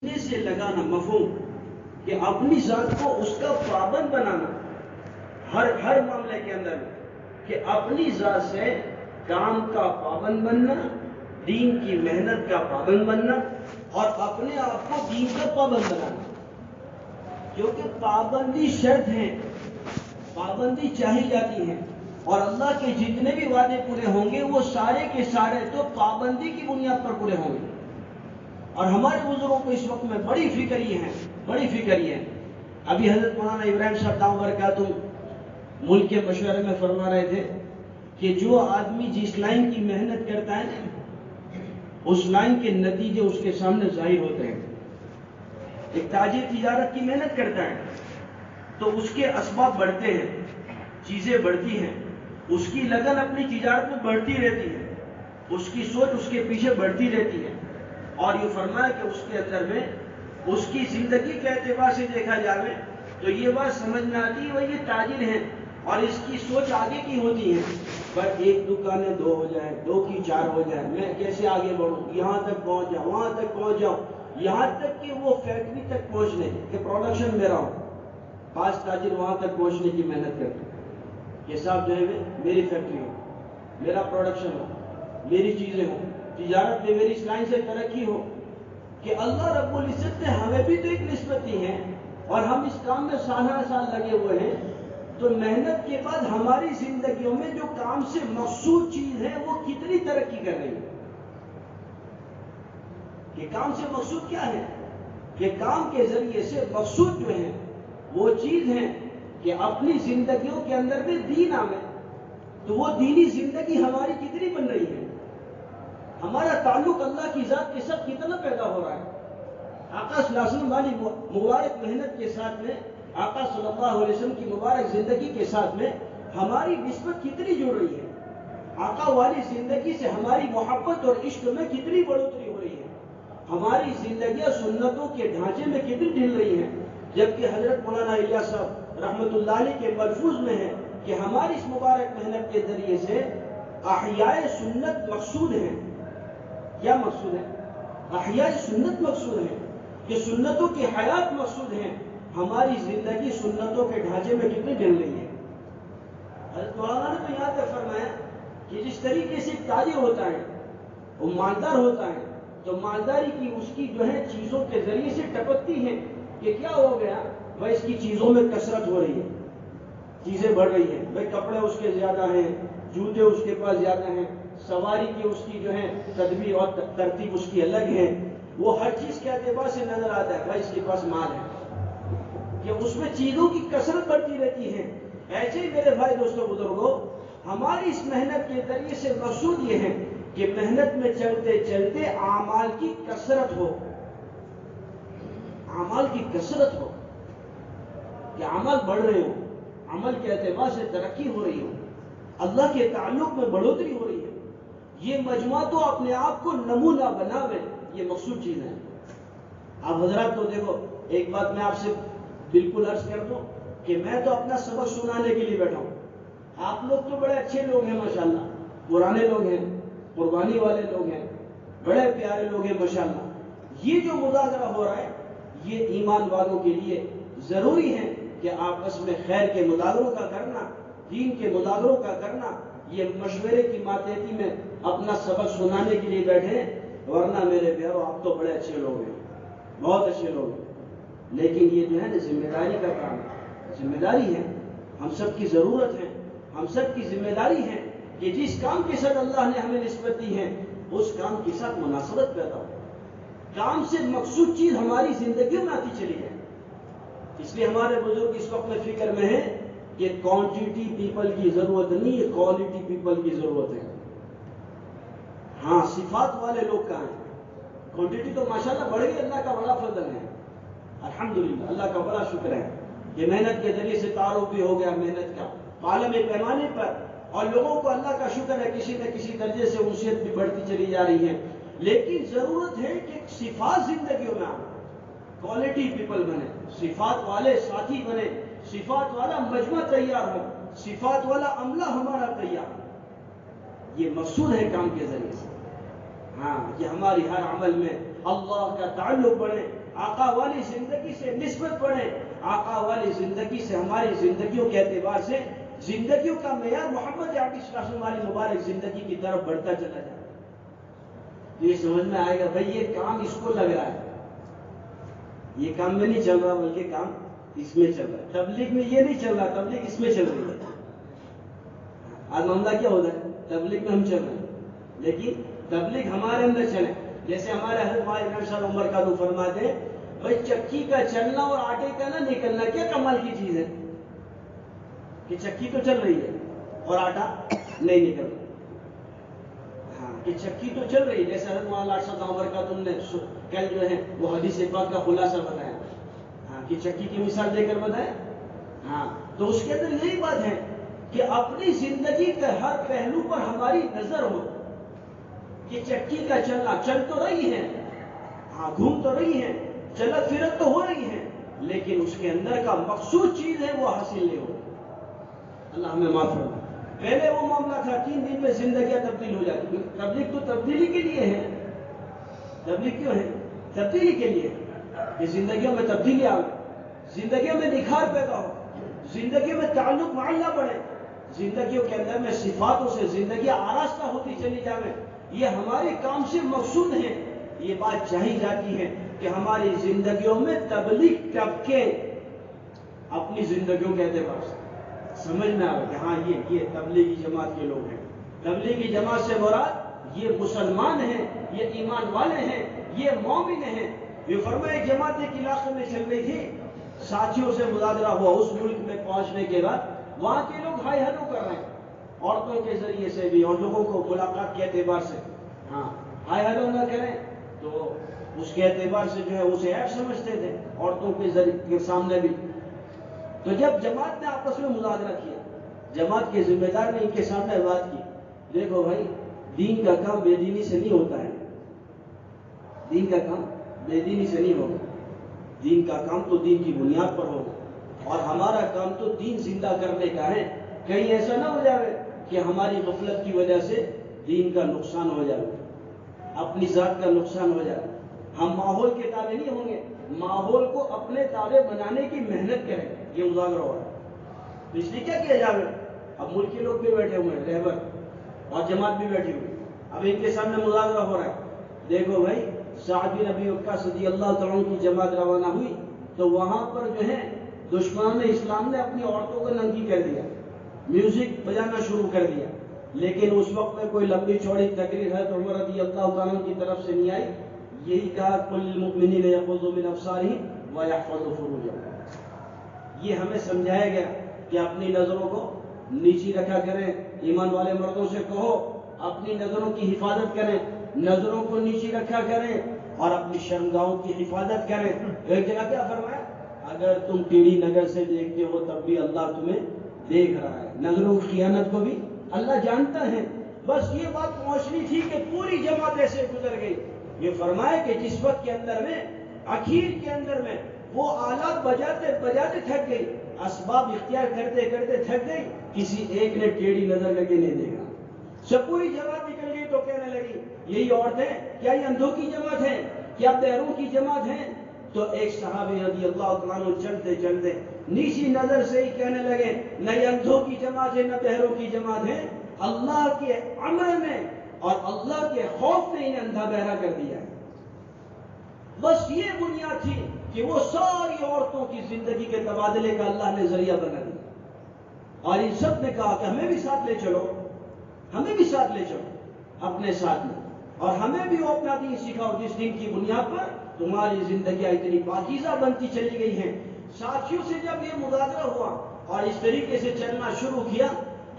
سے لگانا مفہوم کہ اپنی ذات کو اس کا پابند بنانا ہر معاملے کے اندر کہ اپنی ذات سے کام کا پابند بننا، دین کی محنت کا پابند بننا اور اپنے آپ کو دین کا پابند بنانا، کیونکہ پابندی شرط ہے، پابندی چاہی جاتی ہے اور اللہ کے جتنے بھی وعدے پورے ہوں گے وہ سارے کے سارے تو پابندی کی بنیاد پر پورے ہوں گے۔ اور ہمارے بزرگوں کو اس وقت میں بڑی فکر یہ ہے۔ ابھی حضرت مولانا ابراہیم صاحب دامت برکاتہ ملک کے مشورے میں فرما رہے تھے کہ جو آدمی جس لائن کی محنت کرتا ہے نا، اس لائن کے نتیجے اس کے سامنے ظاہر ہوتے ہیں۔ ایک تاجر تجارت کی محنت کرتا ہے تو اس کے اسباب بڑھتے ہیں، چیزیں بڑھتی ہیں، اس کی لگن اپنی تجارت میں بڑھتی رہتی ہے، اس کی سوچ اس کے پیچھے بڑھتی رہتی ہے۔ اور یہ فرمایا کہ اس کے اندر میں اس کی زندگی کے اعتبار سے دیکھا جائے تو یہ بات سمجھ میں آتی ہے وہ یہ تاجر ہیں اور اس کی سوچ آگے کی ہوتی ہے، پر ایک دکانیں 2 ہو جائیں، 2 کی 4 ہو جائیں، میں کیسے آگے بڑھوں، یہاں تک پہنچ جاؤں، وہاں تک پہنچ جاؤں، یہاں تک کہ وہ فیکٹری تک پہنچنے کہ پروڈکشن میرا ہو۔ 5 تاجر وہاں تک پہنچنے کی محنت کرتے ہیں کہ صاحب جو ہے میری فیکٹری ہو، میرا پروڈکشن ہو، میری چیزیں ہوں، تجارت میں میری اس لائن سے ترقی ہو کہ اللہ رب العزت نے ہمیں بھی تو ایک نسبت دی ہے اور ہم اس کام میں سالہ سال لگے ہوئے ہیں، تو محنت کے بعد ہماری زندگیوں میں جو کام سے مقصود چیز ہے وہ کتنی ترقی کر رہی ہے۔ کہ کام سے مقصود کیا ہے؟ کہ کام کے ذریعے سے مقصود جو ہے وہ چیز ہے کہ اپنی زندگیوں کے اندر میں دین آمے، تو وہ دینی زندگی ہماری کتنی بن رہی ہے، ہمارا تعلق اللہ کی ذات کے ساتھ کتنا پیدا ہو رہا ہے۔ آقا صلی اللہ علیہ وسلم والی مبارک محنت کے ساتھ میں، آقا صلی اللہ علیہ وسلم کی مبارک زندگی کے ساتھ میں ہماری نسبت کتنی جڑ رہی ہے، آقا والی زندگی سے ہماری محبت اور عشق میں کتنی بڑھوتری ہو رہی ہے، ہماری زندگیاں سنتوں کے ڈھانچے میں کتنی ڈھل رہی ہیں، جبکہ حضرت مولانا الیاس صاحب رحمۃ اللہ علیہ کے ملفوظ میں ہے کہ ہماری اس مبارک محنت کے ذریعے سے احیاء سنت مقصود ہیں۔ کیا مقصود ہے؟ احیاء سنت مقصود ہے کہ سنتوں کی حیات مقصود ہے۔ ہماری زندگی سنتوں کے ڈھانچے میں کتنی ڈل رہی ہے۔ حضرت مولانا نے تو یہاں تک فرمایا کہ جس طریقے سے تاجر ہوتا ہے وہ مالدار ہوتا ہے تو مالداری کی اس کی جو ہے چیزوں کے ذریعے سے ٹپکتی ہے کہ کیا ہو گیا بھائی، اس کی چیزوں میں کثرت ہو رہی ہے، چیزیں بڑھ رہی ہیں، بھائی کپڑے اس کے زیادہ ہیں، جوتے اس کے پاس زیادہ ہیں، سواری کی اس کی جو ہے تدبیر اور ترتیب اس کی الگ ہے، وہ ہر چیز کے اعتبار سے نظر آتا ہے بھائی اس کے پاس مال ہے، کہ اس میں چیزوں کی کثرت بڑھتی رہتی ہے۔ ایسے ہی میرے بھائی دوستوں بزرگوں، ہماری اس محنت کے ذریعے سے مقصود یہ ہے کہ محنت میں چلتے چلتے اعمال کی کثرت ہو، اعمال کی کثرت ہو، کہ عمل بڑھ رہے ہوں، عمل کے اعتبار سے ترقی ہو رہی ہو، اللہ کے تعلق میں بڑھوتری ہو رہی ہے۔ یہ مجموعہ تو اپنے آپ کو نمونہ بناوے، یہ مقصود چیز ہے۔ اب حضرات تو دیکھو، ایک بات میں آپ سے بالکل عرض کر دوں کہ میں تو اپنا سبق سنانے کے لیے بیٹھا ہوں، آپ لوگ تو بڑے اچھے لوگ ہیں ماشاءاللہ، پرانے لوگ ہیں، قربانی والے لوگ ہیں، بڑے پیارے لوگ ہیں ماشاءاللہ۔ یہ جو مذاکرہ ہو رہا ہے یہ ایمان والوں کے لیے ضروری ہے کہ آپس میں خیر کے مذاکروں کا کرنا، دین کے مذاکروں کا کرنا، یہ مشورے کی ماتحتی میں اپنا سبق سنانے کے لیے بیٹھے، ورنہ میرے پیارو آپ تو بڑے اچھے لوگ ہیں، بہت اچھے لوگ ہیں، لیکن یہ جو ہے نا ذمہ داری کا کام ہے، ذمہ داری ہے، ہم سب کی ضرورت ہے، ہم سب کی ذمہ داری ہے کہ جس کام کے ساتھ اللہ نے ہمیں نسبت دی ہے اس کام کے ساتھ مناسبت پیدا ہو، کام سے مقصود چیز ہماری زندگیوں میں آتی چلی جائے۔ اس لیے ہمارے بزرگ اس وقت میں فکر میں ہے کہ کوانٹٹی پیپل کی ضرورت نہیں ہے، کوالٹی پیپل کی ضرورت ہے۔ ہاں، صفات والے لوگ کہاں ہیں؟ کوانٹٹی تو ماشاءاللہ بڑھ گئی، اللہ کا بڑا فضل ہے، الحمدللہ، اللہ کا بڑا شکر ہے کہ محنت کے ذریعے سے تعارف بھی ہو گیا محنت کا عالمی پیمانے پر، اور لوگوں کو اللہ کا شکر ہے کسی نہ کسی درجے سے انسیت بھی بڑھتی چلی جا رہی ہے، لیکن ضرورت ہے کہ صفات زندگیوں میں آئیں، کوالٹی پیپل بنے، صفات والے ساتھی بنے، صفات والا مجمع تیار ہو، صفات والا عملہ ہمارا تیار ہو، یہ مقصود ہے کام کے ذریعے سے۔ ہاں، یہ ہماری ہر عمل میں اللہ کا تعلق بڑھے، آقا والی زندگی سے نسبت بڑھے، آقا والی زندگی سے ہماری زندگیوں کے اعتبار سے زندگیوں کا معیار محمد عربی صلی اللہ علیہ وسلم والی مبارک زندگی کی طرف بڑھتا چلا جائے. یہ سمجھ میں آئے گا بھائی یہ کام اس کو لگ رہا ہے، یہ کام میں نہیں چل رہا بلکہ کام اس میں چل رہا ہے. تبلیغ میں یہ نہیں چل رہا، تبلیغ اس میں چل رہی ہے. آج معاملہ کیا ہوتا ہے؟ تبلیغ میں ہم چل رہے ہیں لیکن تبلیغ ہمارے اندر چلے. جیسے ہمارے حضرت مولانا صاحب عمر کا تو فرماتے ہیں بھائی چکی کا چلنا اور آٹے کا نہ نکلنا کیا کمال کی چیز ہے کہ چکی تو چل رہی ہے اور آٹا نہیں نکل رہا. ہاں کہ چکی تو چل رہی ہے، جیسے حضرت مولانا صاحب عمر کا تم نے کل جو ہے وہ حدیث پاک کا خلاصہ بتایا، ہاں کہ چکی کی مثال دے کر بتایا. ہاں تو اس کے اندر یہی بات ہے کہ اپنی زندگی کے ہر پہلو پر ہماری نظر ہو کہ چکی کا چلنا چل تو رہی ہے، ہاں گھوم تو رہی ہے، چلت پھرت تو ہو رہی ہے، لیکن اس کے اندر کا مقصود چیز ہے وہ حاصل نہیں ہو. اللہ ہمیں معاف فرمائے. پہلے وہ معاملہ تھا 3 دن میں زندگیاں تبدیل ہو جاتی. تبلیغ تو تبدیلی کے لیے ہے. تبلیغ کیوں ہے؟ تبدیلی کے لیے کہ زندگیوں میں تبدیلی آئے، زندگیوں میں نکھار پیدا ہو، زندگیوں میں تعلق مع اللہ بڑھے، زندگیوں کے اندر میں صفاتوں سے زندگیاں آراستہ ہوتی چلی جائیں. یہ ہمارے کام سے مقصود ہے. یہ بات چاہی جاتی ہے کہ ہماری زندگیوں میں تبلیغ ٹپکے اپنی زندگیوں کے اعتبار سے سمجھ میں آئے کہ ہاں یہ تبلیغی جماعت کے لوگ ہیں. تبلیغی جماعت سے مراد یہ مسلمان ہیں، یہ ایمان والے ہیں، یہ مومن ہیں. یہ فرمائے جماعت ایک علاقے میں چل رہی تھی، ساتھیوں سے مذاکرہ ہوا. اس ملک میں پہنچنے کے بعد وہاں کے لوگ ہائی ہلو کر رہے ہیں، عورتوں کے ذریعے سے بھی اور لوگوں کو ملاقات کے اعتبار سے. ہاں ہائی ہلو نہ کریں تو اس کے اعتبار سے جو ہے اسے عیب سمجھتے تھے عورتوں کے ذریعے کے سامنے بھی. تو جب جماعت نے آپس میں مذاکرہ کیا، جماعت کے ذمہ دار نے ان کے سامنے بات کی، دیکھو بھائی دین کا کام بے دینی سے نہیں ہوتا ہے، دین کا کام بے دینی سے نہیں ہوگا. دین کا کام تو دین کی بنیاد پر ہوگا اور ہمارا کام تو دین زندہ کرنے کا ہے. کہیں ایسا نہ ہو جائے کہ ہماری غفلت کی وجہ سے دین کا نقصان ہو جائے، اپنی ذات کا نقصان ہو جائے. ہم ماحول کے تابع نہیں ہوں گے، ماحول کو اپنے تابع بنانے کی محنت کریں. یہ مذاکرہ ہو رہا ہے، اس لیے کیا کیا جائے؟ اب ملک کے لوگ بھی بیٹھے ہوئے ہیں، رہبر اور جماعت بھی بیٹھی ہوئی. اب ان کے سامنے مذاکرہ ہو رہا ہے. دیکھو بھائی سعد بن ابی وقاص رضی اللہ تعالیٰ عنہ کی جماعت روانہ ہوئی تو وہاں پر جو ہے دشمنان اسلام نے اپنی عورتوں کو ننگی کر دیا، میوزک بجانا شروع کر دیا. لیکن اس وقت میں کوئی لمبی چوڑی تقریر ہے تو عمر رضی اللہ تعالیٰ کی طرف سے نہیں آئی. یہی کہا قل للمؤمنین یغضوا من ابصارہم ویحفظوا فروجہم. یہ ہمیں سمجھایا گیا کہ اپنی نظروں کو نیچی رکھا کریں. ایمان والے مردوں سے کہو اپنی نظروں کی حفاظت کریں، نظروں کو نیچی رکھا کریں اور اپنی شرمگاہوں کی حفاظت کریں. ایک جگہ کیا فرمایا؟ اگر تم ٹیڑھی نظر سے دیکھتے ہو تب بھی اللہ تمہیں دیکھ رہا ہے. نظروں کی خیانت کو بھی اللہ جانتا ہے. بس یہ بات پہنچنی تھی کہ پوری جماعت ایسے گزر گئی. یہ فرمایا کہ جس وقت کے اندر میں اخیر کے اندر میں وہ آلات بجاتے بجاتے تھک گئی، اسباب اختیار کرتے کرتے تھک گئی، کسی ایک نے ٹیڑھی نظر لگے نہیں دیکھا. جب پوری جماعت نکل گئی تو کہنے لگی یہی عورتیں کیا یہ اندھوں کی جماعت ہیں، کیا بہروں کی جماعت ہیں؟ تو ایک صحابی رضی اللہ تعالیٰ عنہ چلتے چلتے نیچی نظر سے ہی کہنے لگے نہ یہ اندھوں کی جماعت ہے نہ بہروں کی جماعت ہے، اللہ کے امر میں اور اللہ کے خوف نے انہیں اندھا بہرا کر دیا ہے. بس یہ بنیاد تھی کہ وہ ساری عورتوں کی زندگی کے تبادلے کا اللہ نے ذریعہ بنا دیا. اور ان سب نے کہا کہ ہمیں بھی ساتھ لے چلو، ہمیں بھی ساتھ لے چلو اپنے ساتھ میں، اور ہمیں بھی وہ اپنا دین سکھاؤ جس دین کی بنیاد پر تمہاری زندگیاں اتنی پاکیزہ بنتی چلی گئی ہیں. ساتھیوں سے جب یہ مذاکرہ ہوا اور اس طریقے سے چلنا شروع کیا،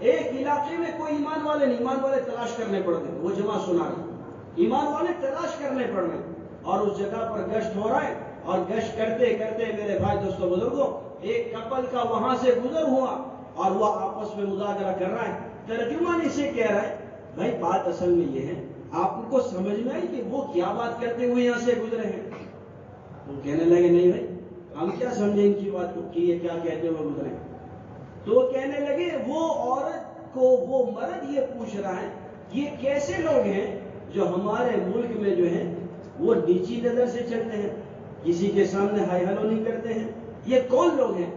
ایک علاقے میں کوئی ایمان والے نہیں، ایمان والے تلاش کرنے پڑ گئے. وہ جماعت سنا رہی، ایمان والے تلاش کرنے پڑ گئے اور اس جگہ پر گشت ہو رہا ہے. اور گشت کرتے کرتے میرے بھائی دوستوں بزرگوں ایک کپل کا وہاں سے گزر ہوا اور وہ آپس میں مذاکرہ کر رہا ہے. ترجمان اسے کہہ رہا ہے بھائی بات اصل میں یہ ہے آپ کو سمجھ میں آئی کہ وہ کیا بات کرتے ہوئے یہاں سے گزرے ہیں؟ تو کہنے لگے نہیں بھائی ہم کیا سمجھیں ان کی بات کو کہ یہ کیا کہتے ہوئے گزرے. تو کہنے لگے وہ عورت کو وہ مرد یہ پوچھ رہا ہے یہ کیسے لوگ ہیں جو ہمارے ملک میں جو ہے وہ نیچی نظر سے چلتے ہیں، کسی کے سامنے ہائی ہلو نہیں کرتے ہیں، یہ کون لوگ ہیں؟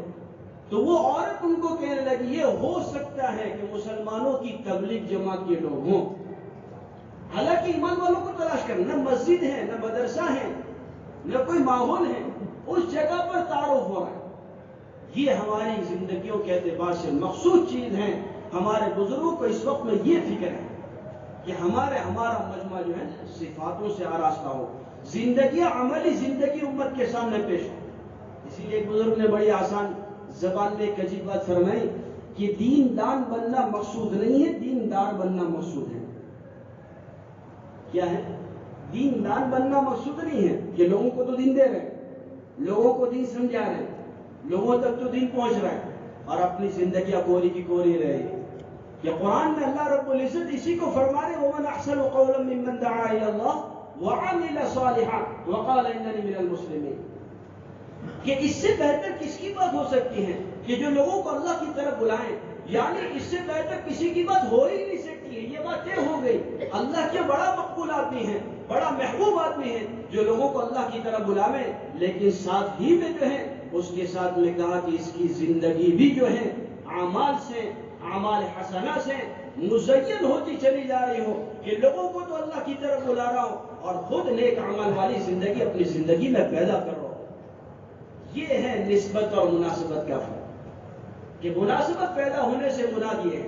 تو وہ عورت ان کو کہنے لگی یہ ہو سکتا ہے کہ مسلمانوں کی تبلیغ جماعت کے لوگ ہوں، حالانکہ ایمان والوں کو تلاش کرنا، نہ مسجد ہے، نہ مدرسہ ہے، نہ کوئی ماحول ہے، اس جگہ پر تعارف ہو رہا ہے۔ یہ ہماری زندگیوں کے اعتبار سے مخصوص چیز ہے۔ ہمارے بزرگوں کو اس وقت میں یہ فکر ہے کہ ہمارا مجمع جو ہے صفاتوں سے آراستہ ہو، زندگیاں عملی زندگی امت کے سامنے پیش ہو۔ اسی لیے ایک بزرگ نے بڑی آسان زبان میں ایک عجیب بات فرمائی کہ دین دان بننا مقصود نہیں ہے، دیندار بننا مقصود ہے۔ کیا ہے؟ دین دان بننا مقصود نہیں ہے کہ لوگوں کو تو دین دے رہے ہیں، لوگوں کو دین سمجھا رہے ہیں، لوگوں تک تو دین پہنچ رہا ہے، اور اپنی زندگیاں کوری کی کوری رہے۔ کہ قرآن میں اللہ رب العزت اسی کو فرما رہے وَمَنْ أَحْسَنُ قَوْلًا مِّمَّنْ دَعَا إِلَى اللَّهِ وَعَمِلَ صَالِحًا وَقَالَ إِنَّنِي مِنَ الْمُسْلِمِينَ۔ کہ اس سے بہتر کس کی بات ہو سکتی ہے کہ جو لوگوں کو اللہ کی طرف بلائیں، یعنی اس سے بہتر کسی کی بات ہو ہی نہیں سکتی ہے۔ یہ بات طے ہو گئی، اللہ کے بڑا مقبول آدمی ہے، بڑا محبوب آدمی ہے جو لوگوں کو اللہ کی طرف بلاوے، لیکن ساتھ ہی میں جو ہے اس کے ساتھ میں کہا کہ اس کی زندگی بھی جو ہے اعمال سے، اعمال حسنہ سے مزین ہوتی چلی جا رہی ہو، کہ لوگوں کو تو اللہ کی طرف بلا رہا ہو اور خود نیک عمل والی زندگی اپنی زندگی میں پیدا کر رہا ہو۔ یہ ہے نسبت اور مناسبت کا فرق، کہ مناسبت پیدا ہونے سے مراد یہ ہے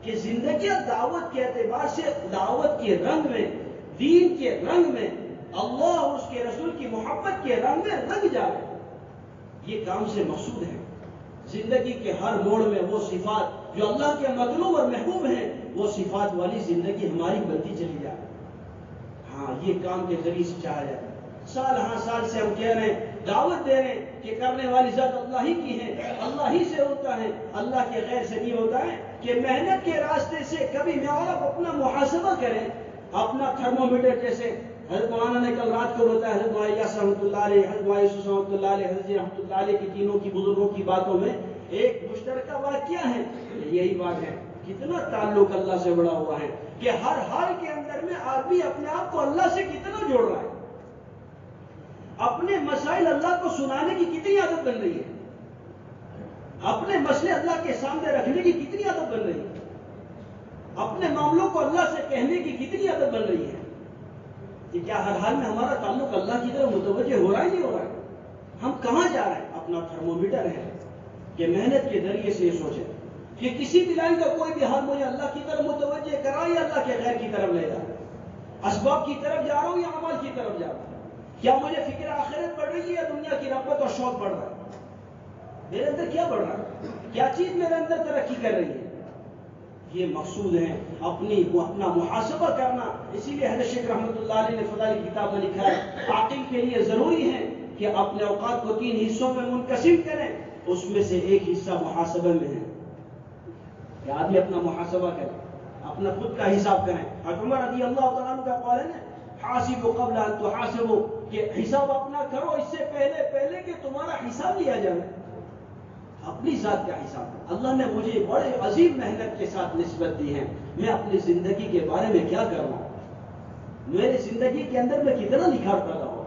کہ زندگیاں دعوت کے اعتبار سے، دعوت کے رنگ میں، دین کے رنگ میں، اللہ اور اس کے رسول کی محبت کے رنگ میں رنگ جائے۔ یہ کام سے مقصود ہے زندگی کے ہر موڑ میں وہ صفات جو اللہ کے مطلوب اور محبوب ہیں، وہ صفات والی زندگی ہماری بنتی چلی جائے۔ ہاں، یہ کام کے ذریعے سے چاہا جائے۔ سال ہاں سال سے ہم کہہ رہے ہیں، دعوت دے رہے ہیں کہ کرنے والی ذات اللہ ہی کی ہے، اللہ ہی سے ہوتا ہے، اللہ کے غیر سے نہیں ہوتا ہے۔ کہ محنت کے راستے سے کبھی میں اور آپ اپنا محاسبہ کریں، اپنا تھرمومیٹر جیسے حضرت مولانا نے کل رات کو بتایا، حضرت مولانا رحمۃ اللہ علیہ، حضرت مولانا یوسف رحمۃ اللہ علیہ، حضرت رحمۃ اللہ علیہ کی تینوں کی بزرگوں کی باتوں میں ایک مشترکہ واقعہ ہے، یہی بات ہے کتنا تعلق اللہ سے بڑا ہوا ہے، کہ ہر حال کے اندر میں آدمی اپنے آپ کو اللہ سے کتنا جوڑ رہا ہے، اپنے مسائل اللہ کو سنانے کی کتنی عادت بن رہی ہے، اپنے مسئلے اللہ کے سامنے رکھنے کی کتنی عادت بن رہی ہے، اپنے معاملوں کو اللہ سے کہنے کی کتنی عادت بن رہی ہے، کہ کیا ہر حال میں ہمارا تعلق اللہ کی طرف متوجہ ہو رہا ہے نہیں ہو رہا ہے؟ ہم کہاں جا رہے ہیں؟ اپنا تھرمومیٹر ہے کہ محنت کے ذریعے سے یہ سوچیں کہ کسی بھی لائن کا کوئی بھی حال مجھے اللہ کی طرف متوجہ کرا یا اللہ کے غیر کی طرف لے جا، اسباب کی طرف جا رہا ہوں یا عمل کی طرف جا رہا ہوں، کیا مجھے فکر آخرت بڑھ رہی ہے یا دنیا کی رغبت اور شوق بڑھ رہا ہے؟ میرے اندر کیا بڑھ رہا ہے؟ کیا چیز میرے اندر ترقی کر رہی ہے؟ یہ مقصود ہے اپنا محاسبہ کرنا۔ اسی لیے حضرت شیخ رحمۃ اللہ علیہ نے فضائل کتاب میں لکھا ہے، عاقل کے لیے ضروری ہے کہ اپنے اوقات کو 3 حصوں میں منقسم کریں، اس میں سے ایک حصہ محاسبہ میں ہے، کہ آدمی اپنا محاسبہ کرے، اپنا خود کا حساب کریں۔ حضرت عمر رضی اللہ تعالیٰ عنہ کا قول ہے نا، حاسبوا قبل ان تحاسبوا، کہ حساب اپنا کرو اس سے پہلے کہ تمہارا حساب لیا جائے۔ اپنی ذات کا حساب، اللہ نے مجھے بڑے عظیم محنت کے ساتھ نسبت دی ہے، میں اپنی زندگی کے بارے میں کیا کر رہا ہوں، میری زندگی کے اندر میں کتنا نکھار پیدا ہو،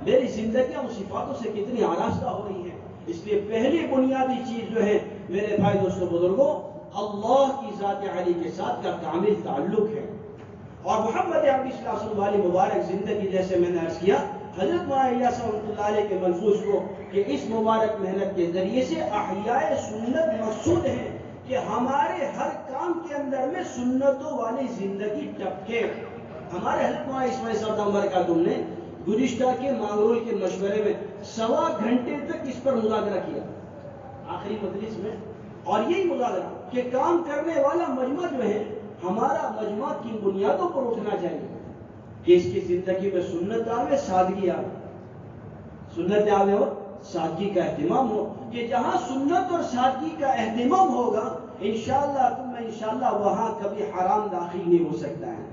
میری زندگیاں ان صفاتوں سے کتنی آراستہ ہو رہی ہیں۔ اس لیے پہلی بنیادی چیز جو ہے میرے بھائی دوستوں بزرگوں، اللہ کی ذات علی کے ساتھ کا کامل تعلق ہے۔ اور محمد عربی صلی اللہ علیہ وسلم والی مبارک زندگی، جیسے میں نے عرض کیا، حضرت مولانا الیاس رحمۃ اللہ علیہ کے ملفوظ کو کہ اس مبارک محنت کے ذریعے سے احیاء سنت مقصود ہے کہ ہمارے ہر کام کے اندر میں سنتوں والی زندگی ٹپکے۔ ہمارے حضرت مولانا اسماعیل صاحب عمر کا تم نے گزشتہ کے مانگرول کے مشورے میں 1.25 گھنٹے تک اس پر مذاکرہ کیا آخری مجلس میں، اور یہی مذاکرہ کہ کام کرنے والا مجمع جو ہے ہمارا مجمع کی بنیادوں پر اٹھنا چاہیے، کہ اس کی زندگی میں سنت آوے، سادگی آوے، سنت آوے اور سادگی کا اہتمام ہو، کہ جہاں سنت اور سادگی کا اہتمام ہوگا انشاءاللہ وہاں کبھی حرام داخل نہیں ہو سکتا ہے،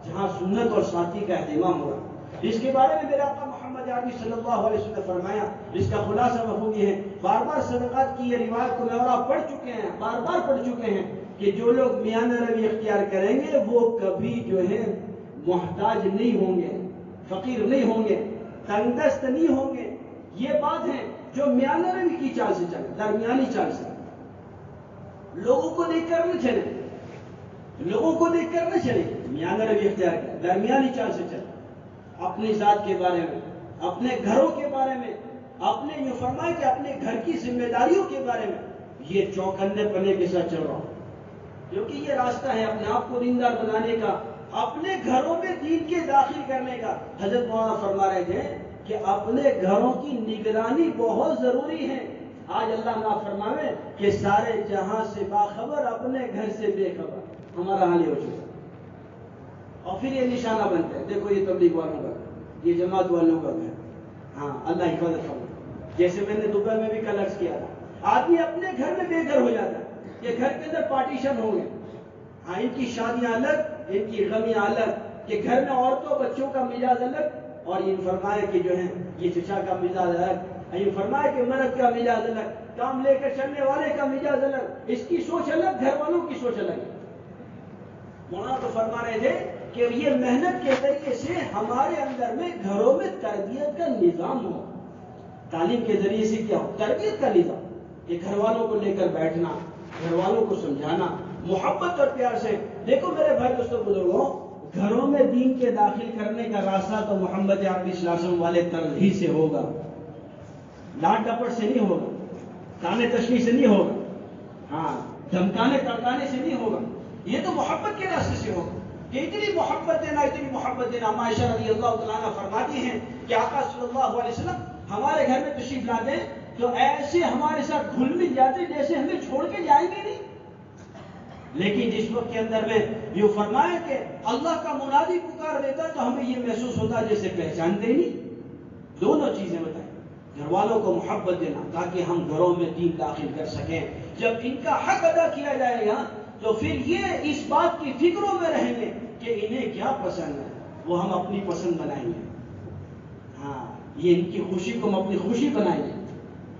جہاں سنت اور سادگی کا اہتمام ہوگا۔ اس کے بارے میں میرے آقا محمد عربی صلی اللہ علیہ وسلم نے فرمایا، اس کا خلاصہ مفہوم یہ ہے، بار بار صدقات کی یہ روایت کو میں اور آپ پڑھ چکے ہیں، بار بار پڑھ چکے ہیں، کہ جو لوگ میانہ روی اختیار کریں گے وہ کبھی جو ہے محتاج نہیں ہوں گے، فقیر نہیں ہوں گے، تنگ دست نہیں ہوں گے. یہ بات ہے جو میانہ روی کی چال سے چلے، درمیانی چال سے. لوگوں کو دیکھ کر نہ چلے، لوگوں کو دیکھ کر نہ چلے، میانہ روی اختیار کریں، درمیانی چال سے چلے. اپنی ذات کے بارے میں، اپنے گھروں کے بارے میں، اپنے یہ فرمائے کہ اپنے گھر کی ذمہ داریوں کے بارے میں یہ چوکنے پنے کے ساتھ چل رہا ہوں، کیونکہ یہ راستہ ہے اپنے آپ کو دیندار بنانے کا، اپنے گھروں میں دین کے داخل کرنے کا. حضرت مولانا فرما رہے تھے کہ اپنے گھروں کی نگرانی بہت ضروری ہے. آج اللہ نہ فرماوے کہ سارے جہاں سے باخبر، اپنے گھر سے بے خبر. ہمارا حال یہ ہو چکا، اور پھر یہ نشانہ بنتا ہے، دیکھو یہ تبلیغ والوں کا، یہ جماعت والوں کا گھر. ہاں اللہ حفاظت فرمائے. جیسے میں نے دبئی میں بھی کل عرض کیا تھا، آدمی اپنے گھر میں بے گھر ہو جاتا ہے کہ گھر کے اندر پارٹیشن ہو گئے. ہاں ان کی شادیاں الگ، ان کی غمیاں الگ، کہ گھر میں عورتوں بچوں کا مزاج الگ، اور یہ فرمایا کہ جو ہے یہ چچا کا مزاج الگ، یہ فرمایا کہ مرد کا مزاج الگ، کام لے کر چلنے والے کا مزاج الگ، اس کی سوچ الگ، گھر والوں کی سوچ الگ. مولانا تو فرما رہے تھے کہ یہ محنت کے ذریعے سے ہمارے اندر میں گھروں میں تربیت کا نظام ہو. تعلیم کے ذریعے سے کیا ہو؟ تربیت کا نظام، کہ گھر والوں کو لے کر بیٹھنا، گھر والوں کو سمجھانا محبت اور پیار سے. دیکھو میرے بھائی دوستوں بزرگوں، گھروں میں دین کے داخل کرنے کا راستہ تو محمد عربی صلی اللہ علیہ وسلم والے طرز ہی سے ہوگا، ڈانٹ ڈپٹ سے نہیں ہوگا، تانے تشریح سے نہیں ہوگا، ہاں دھمکانے تڑکانے سے نہیں ہوگا. یہ تو محبت کے راستے سے ہوگا، کہ اتنی محبت دینا، اتنی محبت دینا. عائشہ رضی اللہ تعالیٰ عنہ فرماتی ہیں کہ آقا صلی اللہ علیہ وسلم ہمارے گھر میں تشریف لاتے ہیں تو ایسے ہمارے ساتھ گھل مل جاتے جیسے ہمیں چھوڑ کے جائیں گے نہیں. لیکن جس وقت کے اندر میں یہ فرمایا کہ اللہ کا منادی پکار دیتا تو ہمیں یہ محسوس ہوتا جیسے پہچانتے ہی نہیں. دونوں چیزیں بتائیں، گھر والوں کو محبت دینا تاکہ ہم گھروں میں دین داخل کر سکیں. جب ان کا حق ادا کیا جائے گا تو پھر یہ اس بات کی فکروں میں رہیں گے کہ انہیں کیا پسند ہے، وہ ہم اپنی پسند بنائیں گے. ہاں یہ ان کی خوشی کو ہم اپنی خوشی بنائیں گے.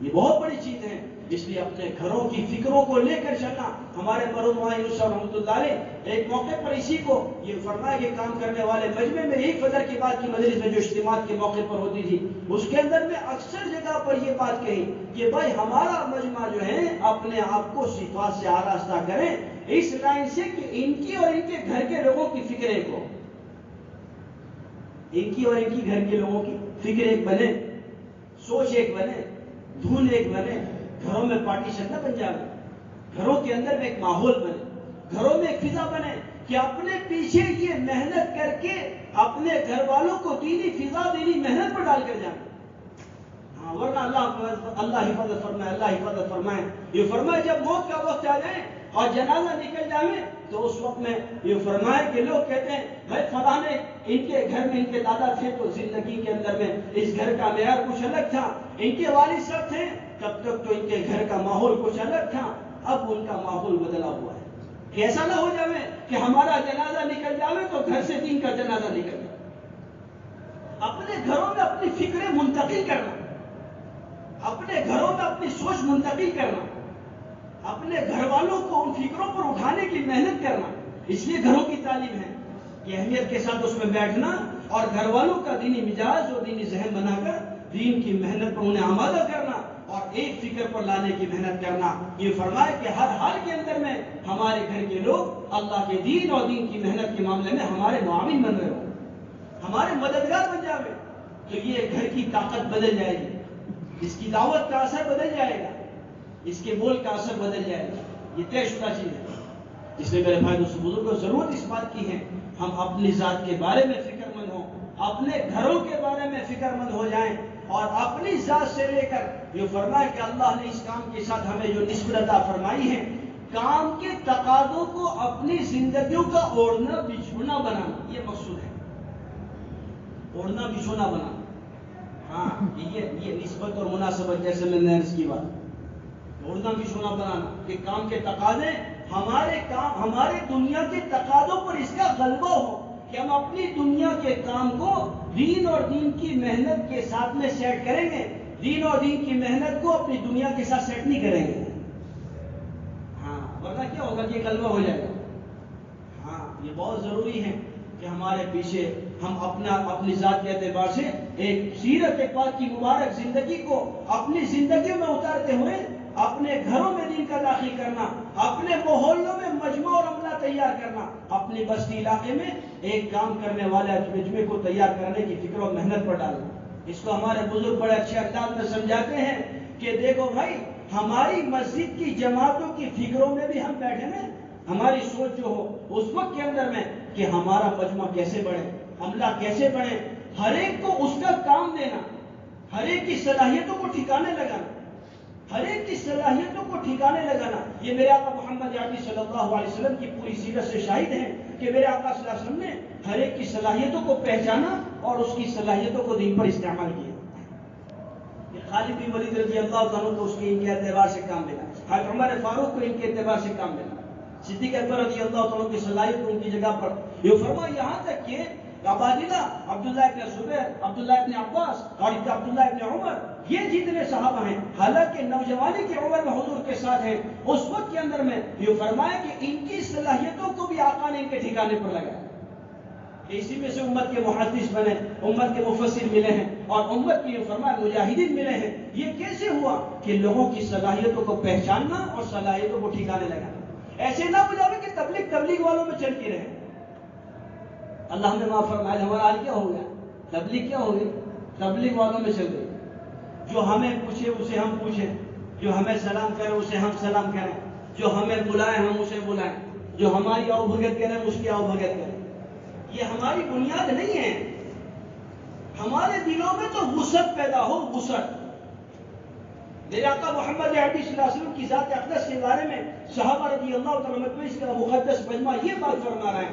یہ بہت بڑی چیز ہے. اس لیے اپنے گھروں کی فکروں کو لے کر چلنا. ہمارے مرحوم معین صاحب رحمۃ اللہ علیہ ایک موقع پر اسی کو یہ فرمایا کہ کام کرنے والے مجمع میں ایک فجر کی بات کی مجلس میں جو اجتماعات کے موقع پر ہوتی تھی، اس کے اندر میں اکثر جگہ پر یہ بات کہی کہ بھائی ہمارا مجمع جو ہے اپنے آپ کو صفات سے آراستہ کریں اس لائن سے کہ ان کی اور ان کے گھر کے لوگوں کی فکر ایک ہو، ان کی اور ان کی گھر کے لوگوں کی فکر ایک بنے، سوچ ایک بنے، دھن ایک بنے. گھروں میں پارٹیشن نہ بن جائے، گھروں کے اندر میں ایک ماحول بنے، گھروں میں ایک فضا بنے کہ اپنے پیچھے یہ محنت کر کے اپنے گھر والوں کو دینی فضا، دینی محنت پر ڈال کر جائیں. ہاں ورنہ اللہ حفاظت فرمائے، اللہ حفاظت فرمائے. یہ فرمائے جب موت کا وقت آ جائے اور جنازہ نکل جائے تو اس وقت میں یہ فرمائے کہ لوگ کہتے ہیں بھائی فلاں نے ان کے گھر میں ان کے دادا تھے تو زندگی کے اندر میں اس گھر کا معیار کچھ الگ تھا، ان کے والد صاحب تھے تب تک تو ان کے گھر کا ماحول کچھ الگ تھا، اب ان کا ماحول بدلا ہوا ہے. ایسا نہ ہو جائے کہ ہمارا جنازہ نکل جائے تو گھر سے دین کا جنازہ نکل جائے. اپنے گھروں میں اپنی فکریں منتقل کرنا، اپنے گھروں میں اپنی سوچ منتقل کرنا، اپنے گھر والوں کو ان فکروں پر اٹھانے کی محنت کرنا. اس لیے گھروں کی تعلیم ہے کہ اہمیت کے ساتھ اس میں بیٹھنا اور گھر والوں کا دینی مزاج اور دینی ذہن بنا کر دین کی محنت پر انہیں آمادہ کرنا اور ایک فکر پر لانے کی محنت کرنا. یہ فرمائے کہ ہر حال کے اندر میں ہمارے گھر کے لوگ اللہ کے دین اور دین کی محنت کے معاملے میں ہمارے معاون بن رہے ہوں، ہمارے مددگار بن جائے تو یہ گھر کی طاقت بدل جائے گی، اس کی دعوت کا اثر بدل جائے گا، اس کے بول کا اثر بدل جائے گا. یہ طے شدہ چیز ہے. اس لیے میرے بھائی دوستوں بزرگوں ضرورت اس بات کی ہے ہم اپنی ذات کے بارے میں فکر مند ہوں، اپنے گھروں کے بارے میں فکر مند ہو جائیں اور اپنی ذات سے لے کر یہ فرمائے کہ اللہ نے اس کام کے ساتھ ہمیں جو نسبت عطا فرمائی ہے، کام کے تقاضوں کو اپنی زندگیوں کا اوڑھنا بچھونا بنانا، یہ مقصود ہے. اوڑھنا بچھونا بنانا. ہاں یہ نسبت اور مناسبت جیسے میں نے عرض کی بات، اوڑھنا بچھونا بنانا کہ کام کے تقاضے ہمارے دنیا کے تقاضوں پر اس کا غلبہ ہو کہ ہم اپنی دنیا کے کام کو دین اور دین کی محنت کے ساتھ میں سیٹ کریں گے، دین اور دین کی محنت کو اپنی دنیا کے ساتھ سیٹ نہیں کریں گے. ہاں ورنہ کیا ہوگا کہ غلبہ ہو جائے گا. ہاں یہ بہت ضروری ہے کہ ہمارے پیچھے ہم اپنی ذات کے اعتبار سے ایک سیرت پاک کی مبارک زندگی کو اپنی زندگیوں میں اتارتے ہوئے اپنے گھروں میں دین کا داخل کرنا، اپنے محلوں میں مجمع اور عملہ تیار کرنا، اپنی بستی علاقے میں ایک کام کرنے والے مجمع کو تیار کرنے کی فکر و محنت پر ڈالنا۔ اس کو ہمارے بزرگ بڑے اچھے انداز میں سمجھاتے ہیں کہ دیکھو بھائی، ہماری مسجد کی جماعتوں کی فکروں میں بھی ہم بیٹھے ہیں، ہماری سوچ جو ہو اس وقت کے اندر میں کہ ہمارا مجمع کیسے بڑھے، عملہ کیسے بڑھے، ہر ایک کو اس کا کام دینا، ہر ایک کی صلاحیتوں کو ٹھکانے لگانا، ہر ایک کی صلاحیتوں کو ٹھکانے لگانا۔ یہ میرے آقا محمد عربی صلی اللہ علیہ وسلم کی پوری سیرت سے شاہد ہیں کہ میرے آقا صلی اللہ علیہ وسلم نے ہر ایک کی صلاحیتوں کو پہچانا اور اس کی صلاحیتوں کو دین پر استعمال کیا۔ خالد بن ولید رضی اللہ عنہ کو اس کے ان کے اعتبار سے کام ملا، حضرت عمر فاروق کو ان کے اعتبار سے کام ملا، صدیق اکبر رضی اللہ عنہ کی صلاحیت کو ان کی جگہ پر یہ فرما، یہاں تک کہ عبادلہ، عبداللہ ابن زبیر، عبداللہ ابن عباس اور عبداللہ ابن عمر، یہ جتنے صحابہ ہیں حالانکہ نوجوانی کی عمر میں حضور کے ساتھ ہیں، اس وقت کے اندر میں یہ فرمایا کہ ان کی صلاحیتوں کو بھی آقا نے ان کے ٹھکانے پر لگایا۔ اسی میں سے امت کے محدث بنے، امت کے مفسر ملے ہیں اور امت کی فرمایا مجاہدین ملے ہیں۔ یہ کیسے ہوا کہ لوگوں کی صلاحیتوں کو پہچاننا اور صلاحیتوں کو ٹھکانے لگانا۔ ایسے نہ ہو جاوے کہ تبلیغ والوں میں چلتی رہے۔ اللہ ہمیں معاف فرمائے، ہمارا حال کیا ہو گیا؟ تبلیغ کیا ہو گئی؟ تبلیغ والوں میں چل گئی۔ جو ہمیں پوچھے اسے ہم پوچھیں، جو ہمیں سلام کرے اسے ہم سلام کریں، جو ہمیں بلائیں ہم اسے بلائیں، جو ہماری آؤ بھگت کریں اس کی آؤ بھگت کریں۔ یہ ہماری بنیاد نہیں ہے۔ ہمارے دلوں میں تو وسعت پیدا ہو، وسعت۔ میرے آقا محمد عربی صلی اللہ علیہ وسلم کی ذات اقدس کے بارے میں صحابہ رضی اللہ تعالیٰ عنہ اس کا مقدس مجمع یہ بات فرما رہا ہے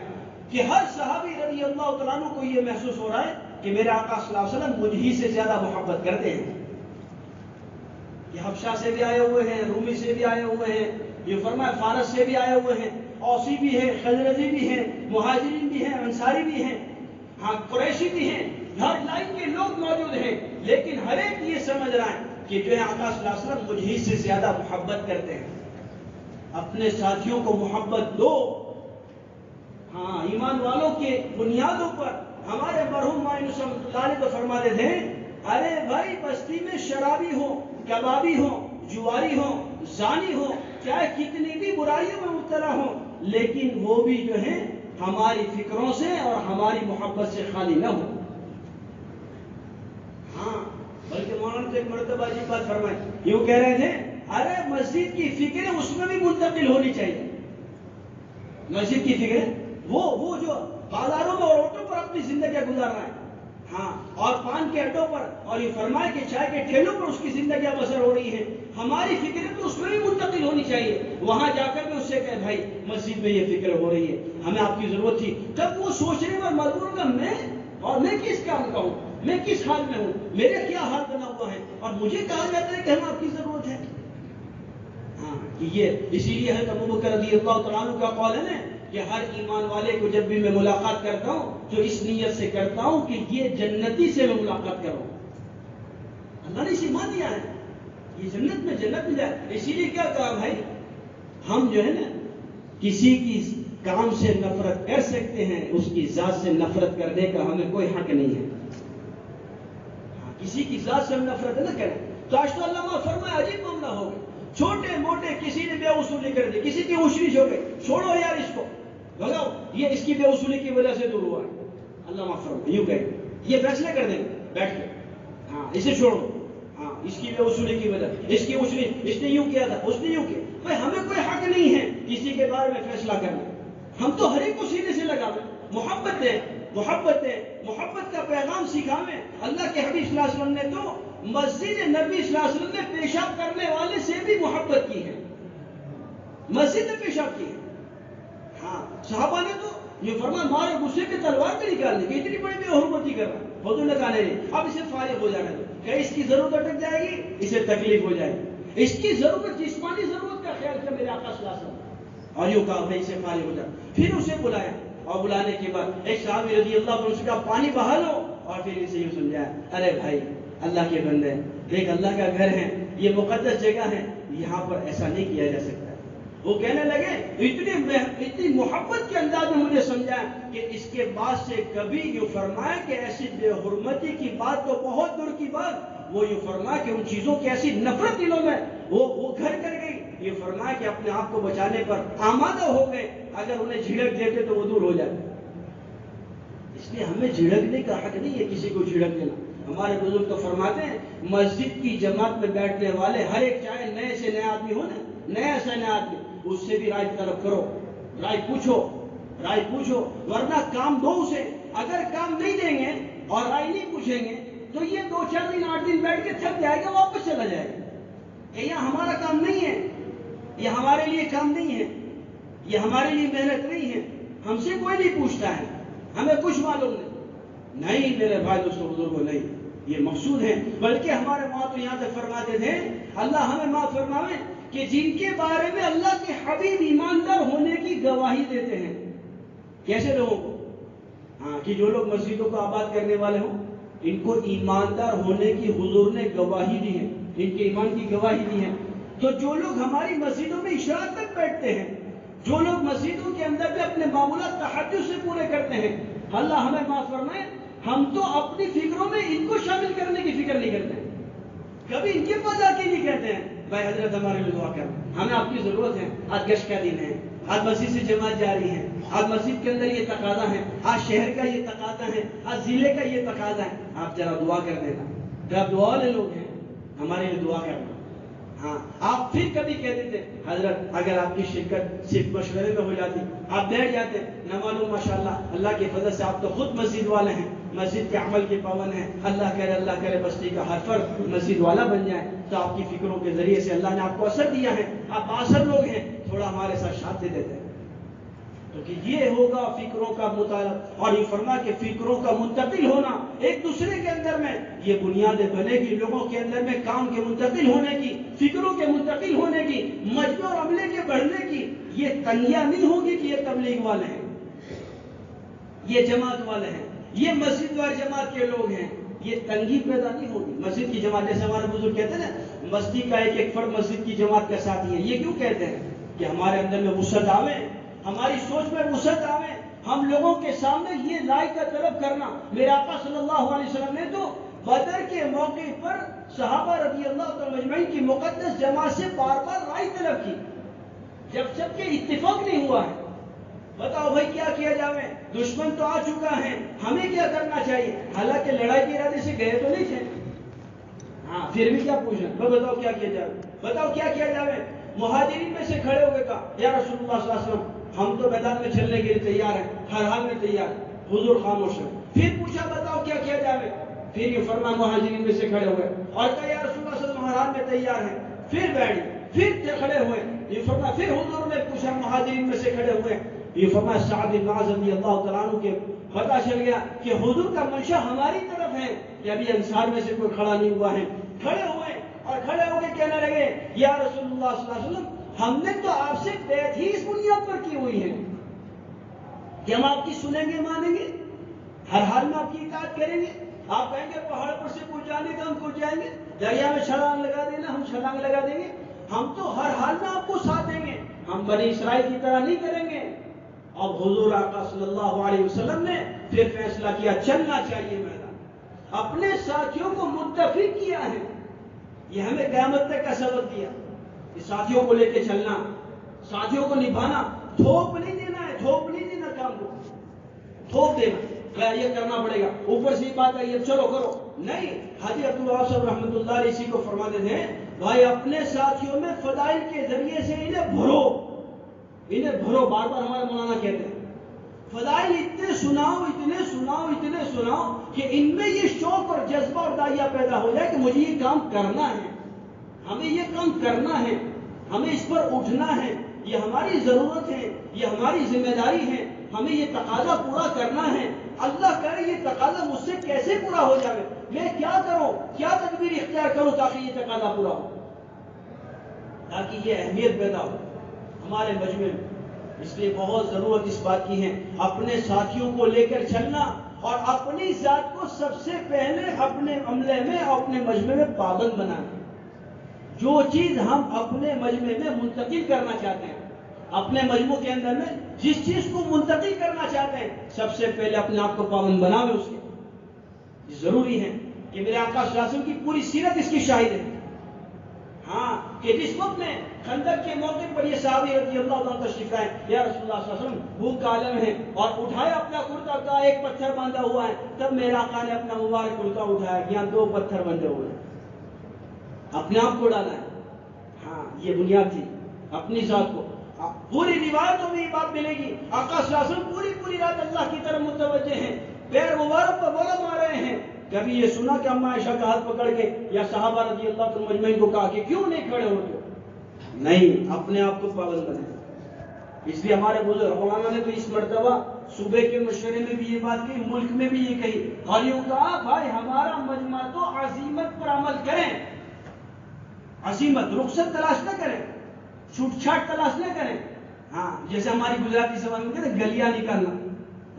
کہ ہر صحابی رضی اللہ تعالیٰ عنہ کو یہ محسوس ہو رہا ہے کہ میرے آقا صلی اللہ علیہ وسلم مجھ ہی سے زیادہ محبت کرتے ہیں۔ یہ حبشہ سے بھی آئے ہوئے ہیں، رومی سے بھی آئے ہوئے ہیں، یہ فرمایا فارس سے بھی آئے ہوئے ہیں، اوسی بھی ہیں، خزرجی بھی ہیں، مہاجرین بھی ہیں، انصاری بھی ہیں، ہاں قریشی بھی ہیں، ہر لائن کے لوگ موجود ہیں، لیکن ہر ایک یہ سمجھ رہا ہے کہ جو ہے آقا صلی اللہ علیہ وسلم مجھ ہی سے زیادہ محبت کرتے ہیں۔ اپنے ساتھیوں کو محبت دو۔ ہاں، ایمان والوں کے بنیادوں پر ہمارے مرحوم مائنوس اللہ علیہ تو فرماتے تھے، ارے بھائی بستی میں شرابی ہو، کبابی ہو، جواری ہو، زانی ہو، چاہے کتنی بھی برائیوں میں مبتلا ہو، لیکن وہ بھی جو ہے ہماری فکروں سے اور ہماری محبت سے خالی نہ ہو۔ ہاں، بلکہ مولانا سے ایک مرتبہ عجیب بات فرمائے، یوں کہہ رہے تھے، ارے مسجد کی فکریں اس میں بھی منتقل ہونی چاہیے۔ مسجد کی فکریں وہ جو بازاروں میں اور آٹو پر اپنی زندگیاں گزار رہا ہے، ہاں، اور پان کے اڈوں پر، اور یہ فرمائے کہ چائے کے ٹھیلوں پر اس کی زندگیاں بسر ہو رہی ہیں، ہماری فکریں تو اس میں بھی منتقل ہونی چاہیے۔ وہاں جا کر بھی اس سے کہے، بھائی مسجد میں یہ فکر ہو رہی ہے، ہمیں آپ کی ضرورت تھی، تب وہ سوچنے پر مجبور ہوگا میں کس کام کا ہوں، میں کس حال میں ہوں، میرے کیا حال بنا ہوا ہے، اور مجھے کہا جاتا ہے کہ ہمیں آپ کی ضرورت ہے۔ ہاں، یہ اسی لیے ہے ابوبکر رضی اللہ تعالیٰ عنہ کا قول ہے نا کہ ہر ایمان والے کو جب بھی میں ملاقات کرتا ہوں تو اس نیت سے کرتا ہوں کہ یہ جنتی سے میں ملاقات کروں۔ اللہ نے اسے مان دیا ہے، یہ جنت میں جائے۔ اسی لیے کیا کہا بھائی، ہم جو ہے نا کسی کی کام سے نفرت کر سکتے ہیں، اس کی ذات سے نفرت کرنے کا ہمیں کوئی حق نہیں ہے۔ کسی کی ذات سے ہم نفرت نہ کریں۔ تو آج تو اللہ فرمائے عجیب معاملہ ہو گیا، چھوٹے موٹے کسی نے بے وصولی کر دی، کسی کی وشریش ہو گئی، چھوڑو یار اس کو، بھگاؤ، یہ اس کی بے وصولی کی وجہ سے دور ہوا ہے، اللہ معاف فرمائے، یوں کہیں یہ فیصلہ کر دیں بیٹھ کے، ہاں اسے چھوڑو، ہاں اس کی بے وصولی کی وجہ، اس کی وصولی، اس نے یوں کیا تھا، اس نے یوں کیا۔ بھائی ہمیں کوئی حق نہیں ہے کسی کے بارے میں فیصلہ کرنا، ہم تو ہر ایک کو سینے سے لگا دیں، محبت دیں، محبت کا پیغام سکھاویں۔ اللہ کے حبیب صلی اللہ علیہ وسلم نے تو مسجد نبی صلی اللہ علیہ وسلم میں پیشاب کرنے والے سے بھی محبت کی ہے، مسجد میں پیشاب کی ہے۔ ہاں، صحابہ نے تو یہ فرمایا مارے غصے کے تلوار پہ نکال دی کہ اتنی بڑی بے حرمتی کر رہا ہے، حضور نے کہا نہیں، اب اسے فارغ ہو جانا دو، کہ اس کی ضرورت اٹک جائے گی، اسے تکلیف ہو جائے گی، اس کی ضرورت جسمانی ضرورت کا خیال کیا میرے آقا صلی اللہ علیہ وسلم، اور یوں کہا بھائی اسے فارغ ہو جا۔ پھر اسے بلایا، اور بلانے کے بعد ایک صحابی رضی اللہ عنہ سے کہا پانی بہا لو، اور پھر اسے یوں سمجھایا، ارے بھائی اللہ کے بندے، دیکھ اللہ کا گھر ہے، یہ مقدس جگہ ہے، یہاں پر ایسا نہیں کیا جا سکتا، وہ کہنے لگے اتنی محبت کے انداز میں مجھے سمجھایا کہ اس کے بعد سے کبھی یوں فرمایا کہ ایسی بے حرمتی کی بات تو بہت دور کی بات، وہ یوں فرمایا کہ ان چیزوں کی ایسی نفرت دلوں میں وہ گھر کر گئی، یہ فرمایا کہ اپنے آپ کو بچانے پر آمادہ ہو گئے، اگر انہیں جھڑک دیتے تو وہ دور ہو جاتے۔ اس لیے ہمیں جھڑکنے کا حق نہیں ہے کسی کو جھڑک دینا۔ ہمارے بزرگ تو فرماتے ہیں مسجد کی جماعت میں بیٹھنے والے ہر ایک چاہے نئے سے نیا آدمی ہو نا، نیا سے نیا آدمی، اس سے بھی رائے طلب کرو، رائے پوچھو، ورنہ کام دو اسے۔ اگر کام نہیں دیں گے اور رائے نہیں پوچھیں گے تو یہ 2-4 دن 8 دن بیٹھ کے تھک جائے گا، واپس چلا جائے گا کہ یہ ہمارا کام نہیں ہے، یہ ہمارے لیے کام نہیں ہے، یہ ہمارے لیے محنت نہیں ہے، ہم سے کوئی نہیں پوچھتا ہے، ہمیں کچھ معلوم نہیں میرے بھائی دوستوں بزرگوں، نہیں یہ مقصود ہے۔ بلکہ ہمارے وہاں تو یہاں تک فرماتے تھے اللہ ہمیں معاف فرماوے کہ جن کے بارے میں اللہ کے حبیب ایماندار ہونے کی گواہی دیتے ہیں، کیسے لوگوں کو؟ ہاں، کہ جو لوگ مسجدوں کو آباد کرنے والے ہوں ان کو ایماندار ہونے کی حضور نے گواہی دی ہے، ان کے ایمان کی گواہی دی ہے۔ تو جو لوگ ہماری مسجدوں میں عشاء تک بیٹھتے ہیں، جو لوگ مسجدوں کے اندر بھی اپنے معمولات تہجد سے پورے کرتے ہیں، اللہ ہمیں معاف فرمائے، ہم تو اپنی فکروں میں ان کو شامل کرنے کی فکر نہیں کرتے ہیں، کبھی ان کے پاس آ کے نہیں کہتے ہیں بھائی حضرت ہمارے لیے دعا کر، ہمیں آپ کی ضرورت ہے، آج گشت کا دن ہے، آج مسجد سے جماعت جاری ہے، آج مسجد کے اندر یہ تقاضا ہے، آج شہر کا یہ تقاضا ہے، آج ضلع کا یہ تقاضا ہے، آپ ذرا دعا کر دینا، جب دعا والے لوگ ہیں ہمارے لیے دعا کرنا۔ ہاں، آپ پھر کبھی کہہ دیتے حضرت اگر آپ کی شرکت صرف مشورے میں ہو جاتی، آپ بیٹھ جاتے، نہ معلوم ماشاءاللہ اللہ کے فضل سے آپ تو خود مسجد والے ہیں، مسجد کے عمل کے پابند ہیں، اللہ کرے بستی کا ہر فرد مسجد والا بن جائے، تو آپ کی فکروں کے ذریعے سے اللہ نے آپ کو اثر دیا ہے، آپ بااثر لوگ ہیں، تھوڑا ہمارے ساتھ ساتھ دے دیتے ہیں، تو کہ یہ ہوگا فکروں کا مطالعہ۔ اور یہ فرما کہ فکروں کا منتقل ہونا ایک دوسرے کے اندر میں یہ بنیادیں بنے گی، لوگوں کے اندر میں کام کے منتقل ہونے کی، فکروں کے منتقل ہونے کی، مجمع اور عملے کے بڑھنے کی۔ یہ تنگیاں نہیں ہوگی کہ یہ تبلیغ والے ہیں، یہ جماعت والے ہیں، یہ مسجد وار جماعت کے لوگ ہیں، یہ تنگی پیدا نہیں ہوگی۔ مسجد کی جماعت، جیسے ہمارے بزرگ کہتے ہیں نا مسجد کا ایک فرد مسجد کی جماعت کا ساتھی ہے، یہ کیوں کہتے ہیں کہ ہمارے اندر میں وسعت آوے، ہماری سوچ میں وسعت آوے، ہم لوگوں کے سامنے یہ رائے کا طلب کرنا۔ میرے آقا صلی اللہ علیہ وسلم نے تو بدر کے موقع پر صحابہ رضی اللہ تعالی مجمعین کی مقدس جماعت سے بار بار رائے طلب کی، جب سب کے اتفاق نہیں ہوا ہے، بتاؤ بھائی کیا کیا جائے، دشمن تو آ چکا ہے، ہمیں کیا کرنا چاہیے؟ حالانکہ لڑائی کے ارادے سے گئے تو نہیں تھے، ہاں پھر بھی کیا پوچھنا، بتاؤ کیا کیا جائے، بتاؤ کیا کیا جائے۔ مہاجرین میں سے کھڑے ہو گئے کہا یا رسول اللہ صلی اللہ علیہ وسلم ہم تو میدان میں چلنے کے لیے تیار ہیں، ہر حال میں تیار ہیں۔ حضور خاموش ہے۔ پھر پوچھا بتاؤ کیا کیا جائے، پھر یہ فرمایا مہاجرین میں سے کھڑے ہوئے اور کہا یا رسول اللہ صلی اللہ علیہ وسلم ہر حال میں تیار ہیں۔ پھر بیٹھے، پھر کھڑے ہوئے، یہ فرمایا پھر حضور نے پوچھا مہاجرین میں سے کھڑے ہوئے، یہ فرمایا سعد بن معاذ رضی اللہ تعالیٰ عنہ کے پتہ چل گیا کہ حضور کا منشا ہماری طرف ہے کہ ابھی انصار میں سے کوئی کھڑا نہیں ہوا ہے۔ کھڑے ہوئے اور کھڑے ہو کے کہنے لگے یا رسول اللہ صلی اللہ علیہ وسلم ہم نے تو آپ سے بیعت ہی اس بنیاد پر کی ہوئی ہے کہ ہم آپ کی سنیں گے، مانیں گے، ہر حال میں آپ کی اطاعت کریں گے۔ آپ کہیں گے پہاڑ پر سے کود جانے کا ہم کود جائیں گے، دریا میں چھلانگ لگا دینا ہم چھلانگ لگا دیں گے، ہم تو ہر حال میں آپ کو ساتھ دیں گے، ہم بنی اسرائیل کی طرح نہیں کریں گے۔ اب حضور آقا صلی اللہ علیہ وسلم نے پھر فیصلہ کیا چلنا چاہیے میدان، اپنے ساتھیوں کو متفق کیا ہے، یہ ہمیں قیامت تک کا سبق دیا کہ ساتھیوں کو لے کے چلنا، ساتھیوں کو نبھانا، تھوپ نہیں دینا ہے، تھوپ نہیں دینا کام کو، تھوپ دینا یہ کرنا پڑے گا، اوپر سے بات ہے یہ چلو کرو نہیں۔ حاجی عبداللہ صاحب رحمۃ اللہ علیہ اسی کو فرماتے تھے بھائی اپنے ساتھیوں میں فضائل کے ذریعے سے انہیں بھرو، انہیں بھرو، بار بار ہمارے مولانا کہتے ہیں فضائل اتنے سناؤ اتنے سناؤ اتنے سناؤ کہ ان میں یہ شوق اور جذبہ اور داعیہ پیدا ہو جائے کہ مجھے یہ کام کرنا ہے، ہمیں یہ کام کرنا ہے، ہمیں اس پر اٹھنا ہے، یہ ہماری ضرورت ہے، یہ ہماری ذمہ داری ہے، ہمیں یہ تقاضا پورا کرنا ہے۔ اللہ کرے یہ تقاضا مجھ سے کیسے پورا ہو جائے، میں کیا کروں، کیا تدبیر اختیار کروں تاکہ یہ تقاضا پورا ہو، تاکہ یہ اہمیت پیدا ہو ہمارے مجمع میں۔ اس لیے بہت ضرورت اس بات کی ہے اپنے ساتھیوں کو لے کر چلنا اور اپنی ذات کو سب سے پہلے اپنے عملے میں اور اپنے مجمع میں پابند بنانا۔ جو چیز ہم اپنے مجمع میں منتقل کرنا چاہتے ہیں اپنے مجموع کے اندر میں جس چیز کو منتقل کرنا چاہتے ہیں سب سے پہلے اپنے آپ کو پابند بناوے اس کے. ضروری ہے کہ میرے آقا صلی اللہ علیہ وسلم کی پوری سیرت اس کی شاہد ہے. ہاں کہ جس وقت میں خندق کے موقع پر یہ صحابی رضی اللہ عنہ تشریف لائے, یا رسول اللہ صلی اللہ علیہ وسلم بھوک کا عالم ہے, اور اٹھایا اپنا کرتا کا ایک پتھر باندھا ہوا ہے, تب میرے آقا نے اپنا مبارک کرتا اٹھایا کہ یہاں 2 پتھر بندھے ہوئے ہیں, اپنے آپ کو ڈالا ہے. ہاں یہ بنیاد تھی اپنی ذات کو. پوری روایتوں میں یہ بات ملے گی, آقا صلی اللہ علیہ وسلم پوری رات اللہ کی طرف متوجہ ہیں, پیر مبارک پر بولا مار رہے ہیں. کبھی یہ سنا کہ اما عائشہ کا ہاتھ پکڑ کے یا صحابہ رضی اللہ عنہم مجمعین کو کہا کہ کیوں نہیں کھڑے ہوتے؟ نہیں, اپنے آپ کو پابند بنے. اس لیے ہمارے بزرگ علماء نے تو اس مرتبہ صوبے کے مشورے میں بھی یہ بات کہی, ملک میں بھی یہ کہی, اور یوں کہا بھائی ہمارا مجمع تو عزیمت پر عمل کریں, عزیمت, رخصت تلاش نہ کریں, چھوٹ چھاٹ تلاش نہ کریں. ہاں جیسے ہماری گجراتی زبان میں کہتے ہیں گلیاں نکالنا,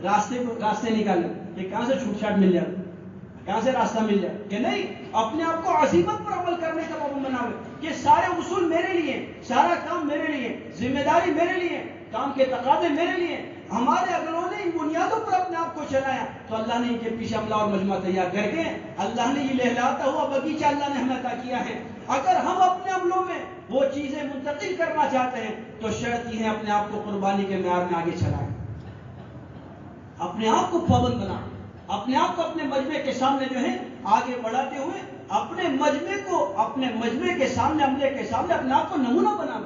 راستے نکالنا, کہ کہاں سے چھوٹ چھاٹ مل جائے, کہاں سے راستہ مل جائے, کہ نہیں, اپنے آپ کو عزیمت پر عمل کرنے کا پابند بناوے کہ سارے اصول میرے لیے, سارا کام میرے لیے, ذمہ داری میرے لیے, کام کے تقاضے میرے لیے. ہمارے اگلوں نے ان بنیادوں پر اپنے آپ کو چلایا تو اللہ نے ان کے پیچھے عملہ اور مجمع تیار کر کے اللہ نے یہ لہلاتا ہوا بغیچہ اللہ نے ہمیں عطا کیا ہے. اگر ہم اپنے عملوں میں وہ چیزیں منتقل کرنا چاہتے ہیں تو شرط یہ ہے اپنے آپ کو قربانی کے معیار میں آگے چلائیں, اپنے آپ کو پابند بنائیں, اپنے آپ کو اپنے مجمع کے سامنے جو ہے آگے بڑھاتے ہوئے اپنے مجمع کے سامنے, عملے کے سامنے اپنے آپ کو نمونہ بنائیں,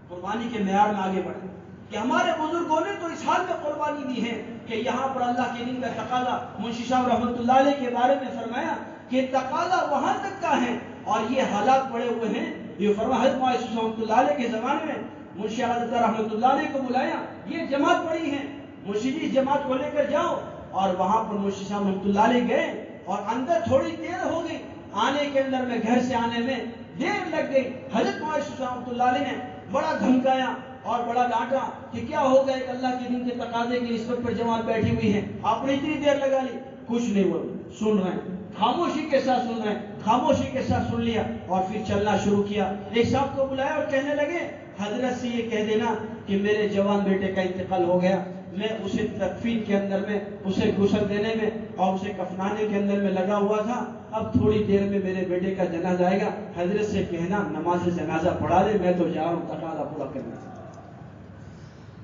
قربانی کے معیار میں آگے بڑھیں. کہ ہمارے بزرگوں نے تو اس حال میں قربانی دی ہے کہ یہاں پر اللہ کے دین کا تقاضا, منشی صاحب رحمۃ اللہ علیہ کے بارے میں فرمایا کہ تقاضا وہاں تک کا ہے اور یہ حالات پڑے ہوئے ہیں. یہ فرمایا حضرت معاذ رحمۃ اللہ علیہ کے زمانے میں منشی حضرت رحمۃ اللہ علیہ کو بلایا, یہ جماعت پڑی ہے, منشی جی اس جماعت کو لے کر جاؤ. اور وہاں پر منشی صاحب رحمۃ اللہ علیہ گئے اور اندر تھوڑی دیر ہو گئی, آنے کے اندر میں گھر سے آنے میں دیر لگ گئی. حضرت معاذ رحمۃ اللہ علیہ نے بڑا دھمکایا اور بڑا ڈانٹا کہ کیا ہو گیا, کہ اللہ کے دین کے تقاضے کی نسبت پر جماعت بیٹھی ہوئی ہے, آپ نے اتنی دیر لگا لی. کچھ نہیں ہوا, سن رہے ہیں, خاموشی کے ساتھ سن رہے ہیں, خاموشی کے ساتھ سن لیا اور پھر چلنا شروع کیا. ایک صاحب کو بلایا اور کہنے لگے حضرت سے یہ کہہ دینا کہ میرے جوان بیٹے کا انتقال ہو گیا, میں اسے تکفین کے اندر میں, اسے غسل دینے میں اور اسے کفنانے کے اندر میں لگا ہوا تھا, اب تھوڑی دیر میں میرے بیٹے کا جنازہ آئے گا, حضرت سے کہنا نماز جنازہ پڑھا دے, میں تو جا رہا ہوں تقاضا پورا کرنے.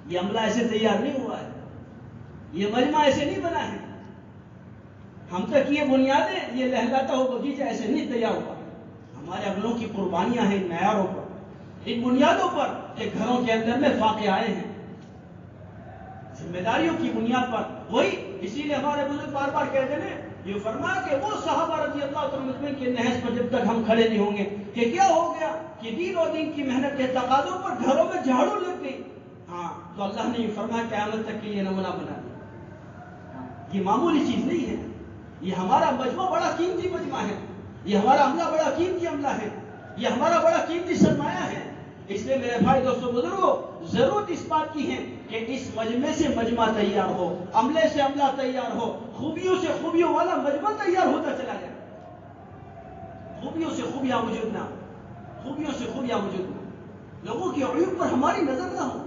یہ عملہ ایسے تیار نہیں ہوا ہے, یہ مجمع ایسے نہیں بنا ہے, ہم تک یہ بنیادیں, یہ لہلاتا ہو بغیچہ ایسے نہیں تیار ہوا. ہمارے اگلوں کی قربانیاں ہیں ان معیاروں پر, ان بنیادوں پر کہ گھروں کے اندر میں واقع آئے ہیں, ذمہ داریوں کی بنیاد پر. وہی اسی لیے ہمارے بزرگ بار بار کہتے ہیں, یہ فرمایا کہ وہ صحابہ رضی اللہ عنہم کے نہج پر جب تک ہم کھڑے نہیں ہوں گے, کہ کیا ہو گیا کہ دین اور دین کی محنت کے تقاضوں پر گھروں میں جھاڑو لگ گئی, ہاں تو اللہ نے یہ فرمایا قیامت تک کے لیے نمونہ بنا دیا. یہ معمولی چیز نہیں ہے, یہ ہمارا مجمع بڑا قیمتی مجمع ہے, یہ ہمارا عملہ بڑا قیمتی عملہ ہے, یہ ہمارا بڑا قیمتی سرمایہ ہے. اس لیے میرے بھائی دوستوں بزرگوں, ضرورت اس بات کی ہے کہ اس مجمع سے مجمع تیار ہو, عملے سے عملہ تیار ہو, خوبیوں سے خوبیوں والا مجمع تیار ہوتا چلا جائے. خوبیوں سے خوبیاں وجود نہ, خوبیوں سے خوبیاں وجود نہ, لوگوں کے عیوب پر ہماری نظر نہ ہو,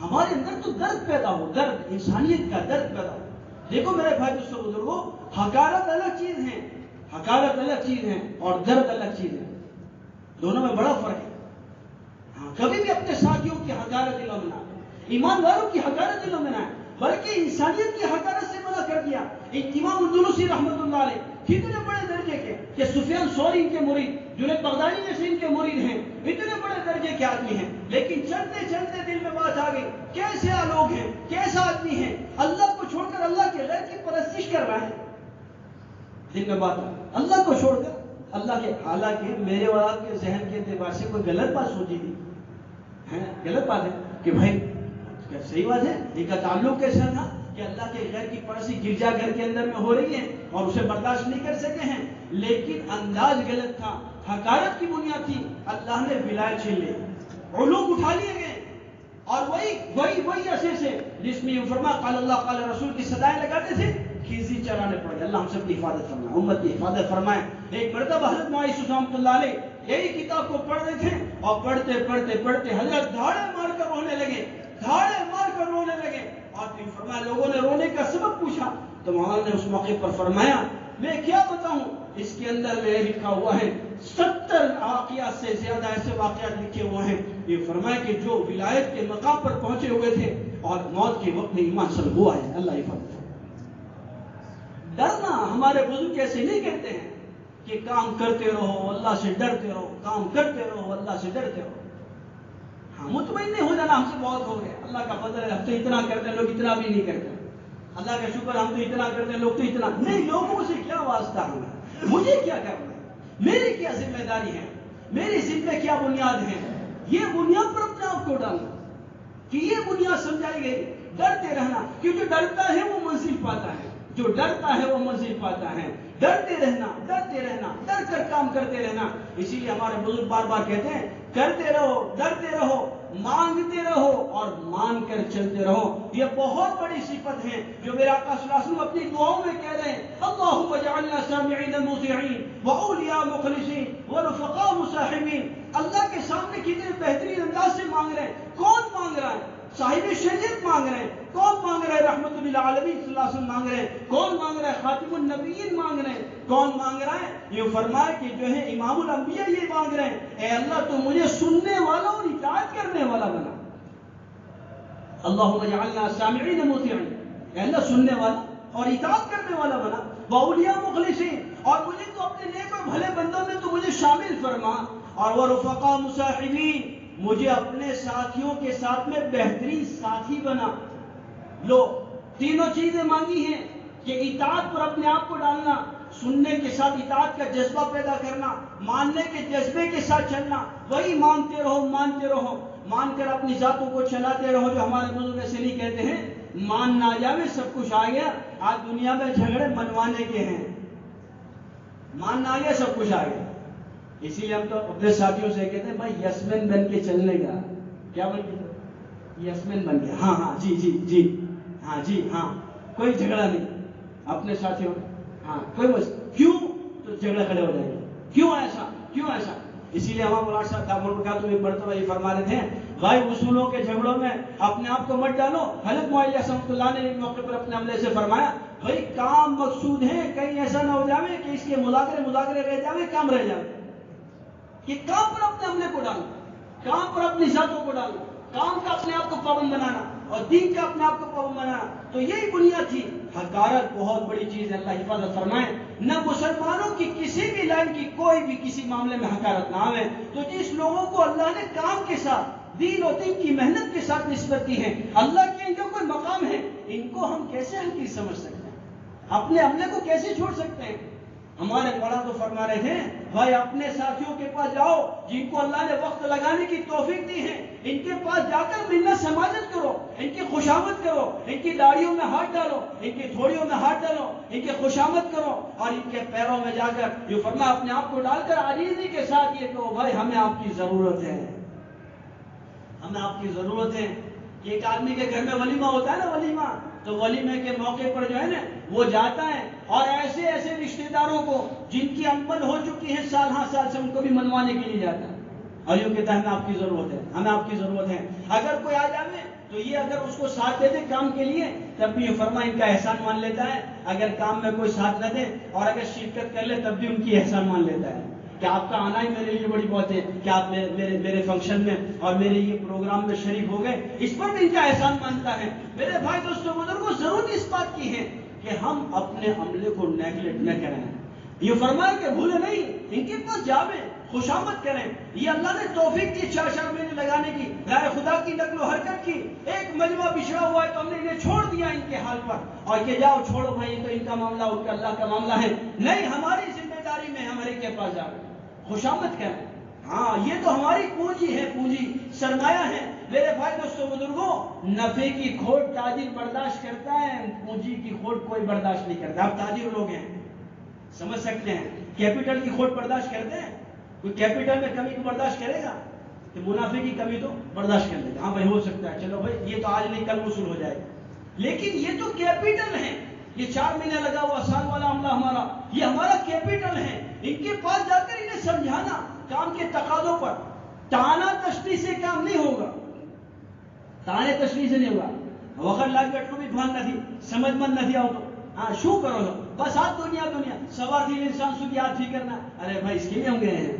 ہمارے اندر تو درد پیدا ہو, درد, انسانیت کا درد پیدا ہو. دیکھو میرے بھائی دوستوں بزرگوں, حقارت الگ چیز ہے, حقارت الگ چیز ہے اور درد الگ چیز ہے, دونوں میں بڑا فرق ہے. ہاں کبھی بھی اپنے ساتھیوں کی حقارت دلوں میں نہ آئے, ایمان والوں کی حقارت دلوں میں نہ آئے, بلکہ انسانیت کی حقارت سے منع کر دیا. امام اندلسی رحمۃ اللہ علیہ کتنے بڑے درجے کے, کہ سفیان ثوری ان کے مرید, جنید بغدادی جیسے ان کے مرید ہیں, اتنے بڑے درجے کے آدمی ہیں, لیکن چلتے چلتے دل میں بات آ گئی, کیسے لوگ ہیں, کیسا آدمی ہے, اللہ کو چھوڑ کر اللہ کے غیر کی پرستش کر رہا ہے. دل میں بات آ گئی, اللہ کو چھوڑ کر اللہ کے, حالانکہ میرے اور آپ کے ذہن کے اعتبار سے کوئی غلط بات سوچی تھی, غلط بات ہے کہ بھائی صحیح بات ہے, ان کا تعلق کیسا تھا کہ اللہ کے غیر کی پرستی گرجا گھر کے اندر میں ہو رہی ہے اور اسے برداشت نہیں کر سکے ہیں, لیکن انداز غلط تھا, حقارت کی بنیاد تھی. اللہ نے ولایت چھین لی, علوم اٹھا لیے گئے, اور وہی عرصے سے جس میں یہ فرما قال اللہ قال رسول کی صدائیں لگاتے تھے, کھیسی چرانے پڑے. اللہ ہم سب کی حفاظت فرمائے, امت کی حفاظت فرمائے. ایک مرتبہ حضرت معاذ رحمۃ اللہ علیہ یہی کتاب کو پڑھ رہے تھے اور پڑھتے پڑھتے پڑھتے حضرت دھاڑے مار کر رونے لگے، دھاڑے مار کر رونے لگے. اور پھر فرمایا لوگوں نے رونے کا سبب پوچھا تو مولانا نے اس موقع پر فرمایا میں کیا بتاؤں، اس کے اندر میں لکھا ہوا ہے 70 واقعات سے زیادہ ایسے واقعات لکھے ہوئے ہیں. یہ فرمایا کہ جو ولایت کے مقام پر پہنچے ہوئے تھے اور موت کے وقت میں ایمان سلب ہوا ہے. اللہ حفاظت. ڈرنا ہمارے بزرگ ایسے نہیں کہتے ہیں کہ کام کرتے رہو اللہ سے ڈرتے رہو، کام کرتے رہو اللہ سے ڈرتے رہو. ہاں مطمئن نہیں ہو جانا ہم سے بہت ہو گیا، اللہ کا فضل ہے، ہم تو اتنا کرتے ہیں، لوگ اتنا بھی نہیں کرتے. اللہ کا شکر ہم تو اتنا کرتے ہیں، لوگ تو اتنا نہیں. لوگوں سے کیا واسطہ ہمیں، مجھے کیا کرنا ہے، میری کیا ذمہ داری ہے، میری ذمہ کیا بنیاد ہے. یہ بنیاد پر اپنے آپ کو ڈالنا کہ یہ بنیاد سمجھائی گئی. ڈرتے رہنا، کیونکہ ڈرتا ہے وہ منزل پاتا ہے، جو ڈرتا ہے وہ منزل پاتا ہے. ڈرتے رہنا، ڈرتے رہنا، ڈر کر کام کرتے رہنا. اسی لیے ہمارے بزرگ بار بار کہتے ہیں کرتے رہو، ڈرتے رہو، مانگتے رہو اور مان کر چلتے رہو. یہ بہت بڑی صفت ہے جو میرے آقا صلی اللہ علیہ وسلم اپنی دعاؤں میں کہہ رہے ہیں. اللہم اجعلنا سامعین مطیعین واولیاء مخلصین ورفقاء مصاحبین. اللہ کے سامنے کتنے بہترین انداز سے مانگ رہے ہیں. کون مانگ رہا ہے؟ صاحب شریعت مانگ رہے ہیں. کون مانگ رہے ہیں؟ رحمت للعالمین صلی اللہ علیہ وسلم مانگ رہے ہیں. کون مانگ رہا ہے؟ خاتم النبیین مانگ رہے ہیں. کون مانگ رہا ہے؟ یہ فرمایا کہ جو ہے امام الانبیاء یہ مانگ رہے ہیں اے اللہ تو مجھے سننے والا اور اطاعت کرنے والا بنا. اللہم اجعلنا سامعین مطیعین، اے اللہ سننے والا اور اطاعت کرنے والا بنا. واولیاء مخلصین، اور مجھے تو اپنے نیک اور بھلے بندوں میں تو مجھے شامل فرما. اور ورفقاء مصاحبین، مجھے اپنے ساتھیوں کے ساتھ میں بہترین ساتھی بنا. لو تینوں چیزیں مانگی ہیں کہ اطاعت پر اپنے آپ کو ڈالنا، سننے کے ساتھ اطاعت کا جذبہ پیدا کرنا، ماننے کے جذبے کے ساتھ چلنا. وہی مانتے رہو، مانتے رہو، مان کر اپنی ذاتوں کو چلاتے رہو. جو ہمارے بزرگ ایسے نہیں کہتے ہیں مان نہ جاوے سب کچھ آ گیا. آج دنیا میں جھگڑے منوانے کے ہیں، مان نہ گیا سب کچھ آ گیا. اسی لیے ہم تو اپنے ساتھیوں سے کہتے ہیں بھائی یسمین بن کے چلنے کا. کیا بن کے؟ یسمین بن کے. ہاں ہاں جی جی جی ہاں جی ہاں، کوئی جھگڑا نہیں اپنے ساتھیوں. ہاں کوئی بس کیوں تو جھگڑا کھڑے ہو جائیں گے. کیوں ایسا، کیوں ایسا؟ اسی لیے ہمارے مولانا صاحب دامن کا تو ایک مرتبہ یہ فرما رہے تھے غائب اصولوں کے جھگڑوں میں اپنے آپ کو مت ڈالو. حضرت معاویہ رحمۃ اللہ نے ایک موقع پر اپنے عملے سے فرمایا بھائی کام مقصود ہے، کہیں ایسا نہ ہو جاوے کہ اس کے مذاکرے رہ جاوے، کام رہ جاوے. کہ کام پر اپنے عملے کو ڈالنا، کام پر اپنی ذاتوں کو ڈالنا، کام کا اپنے آپ کو پابند بنانا اور دین کا اپنے آپ کو پابند بنانا. تو یہی بنیاد تھی. حقارت بہت بڑی چیز ہے، اللہ حفاظت فرمائے. نہ مسلمانوں کی کسی بھی لائن کی کوئی بھی کسی معاملے میں حقارت نہ آئے. تو جس لوگوں کو اللہ نے کام کے ساتھ دین اور دین کی محنت کے ساتھ نسبت دی ہے، اللہ کے ان کا کوئی مقام ہے، ان کو ہم کیسے حقیر سمجھ سکتے ہیں، اپنے عملے کو کیسے چھوڑ سکتے ہیں؟ ہمارے بڑا تو فرما رہے تھے بھائی اپنے ساتھیوں کے پاس جاؤ جن کو اللہ نے وقت لگانے کی توفیق دی ہے، ان کے پاس جا کر منت سماجت کرو، ان کی خوشامد کرو، ان کی داڑھیوں میں ہاتھ ڈالو، ان کی تھوڑیوں میں ہاتھ ڈالو، ان کی خوشامد کرو اور ان کے پیروں میں جا کر جو فرما اپنے آپ کو ڈال کر عاجزی کے ساتھ یہ کہو بھائی ہمیں آپ کی ضرورت ہے، ہمیں آپ کی ضرورت ہے. ایک آدمی کے گھر میں ولیمہ ہوتا ہے نا، ولیمہ، تو ولیمے کے موقع پر جو ہے نا وہ جاتا ہے اور ایسے ایسے رشتہ داروں کو جن کی انبن ہو چکی ہے سال ہاں سال سے ان کو بھی منوانے کے لیے جاتا ہے اور یوں کہتا ہے ہمیں آپ کی ضرورت ہے، ہمیں آپ کی ضرورت ہے. اگر کوئی آ جائے تو یہ اگر اس کو ساتھ دے دے کام کے لیے تب بھی یہ فرما ان کا احسان مان لیتا ہے. اگر کام میں کوئی ساتھ نہ دے اور اگر شرکت کر لے تب بھی ان کی احسان مان لیتا ہے کہ آپ کا آنا ہی میرے لیے بڑی بات ہے کہ آپ میرے فنکشن میں اور میرے یہ پروگرام میں شریک ہو گئے. اس پر بھی ان کا احسان مانتا ہے. میرے بھائی دوستوں بزرگوں ضرورت اس بات کی ہے کہ ہم اپنے عملے کو نیگلیکٹ نہ کریں. یہ فرمایا کہ بھولے نہیں، ان کے پاس جاویں، خوشامد کریں. یہ اللہ نے توفیق دی 4 مہینے لگانے کی، رائے خدا کی نقل و حرکت کی. ایک مجمع بچھڑا ہوا ہے تو ہم نے انہیں چھوڑ دیا ان کے حال پر اور کہ جاؤ چھوڑو بھائی تو ان کا معاملہ ان کا اللہ کا معاملہ ہے. نہیں، ہماری ذمہ داری میں ہمارے کے پاس جاؤ، خوشامد کریں. ہاں یہ تو ہماری پونجی ہے، پونجی سرمایہ ہے. میرے بھائی دوستوں بزرگوں نفع کی کھوٹ تاجر برداشت کرتا ہے، پونجی کی کھوٹ کوئی برداشت نہیں کرتا. آپ تاجر لوگ ہیں سمجھ سکتے ہیں. کیپٹل کی کھوٹ برداشت کرتے ہیں؟ کوئی کیپٹل میں کمی کو برداشت کرے گا؟ کہ منافع کی کمی تو برداشت کر لے گا، ہاں بھائی ہو سکتا ہے، چلو بھائی یہ تو آج نہیں کل وصول ہو جائے گا. لیکن یہ تو کیپٹل ہے، یہ 4 مہینے لگا ہوا سال والا عملہ ہمارا، یہ ہمارا کیپٹل ہے. ان کے پاس جا کر انہیں سمجھانا کام کے تقاضوں پر. تانا تشنی سے کام نہیں ہوگا, تانے تشنی سے نہیں ہوگا. وقت لاگ بیٹھو بھی بھان نہ تھی, سمجھ من نہ تھی آؤ تو ہاں شو کرو گا بس آج دنیا دنیا سوار تھی انسان سو یاد بھی کرنا. ارے بھائی اس کے لیے ہم گئے ہیں,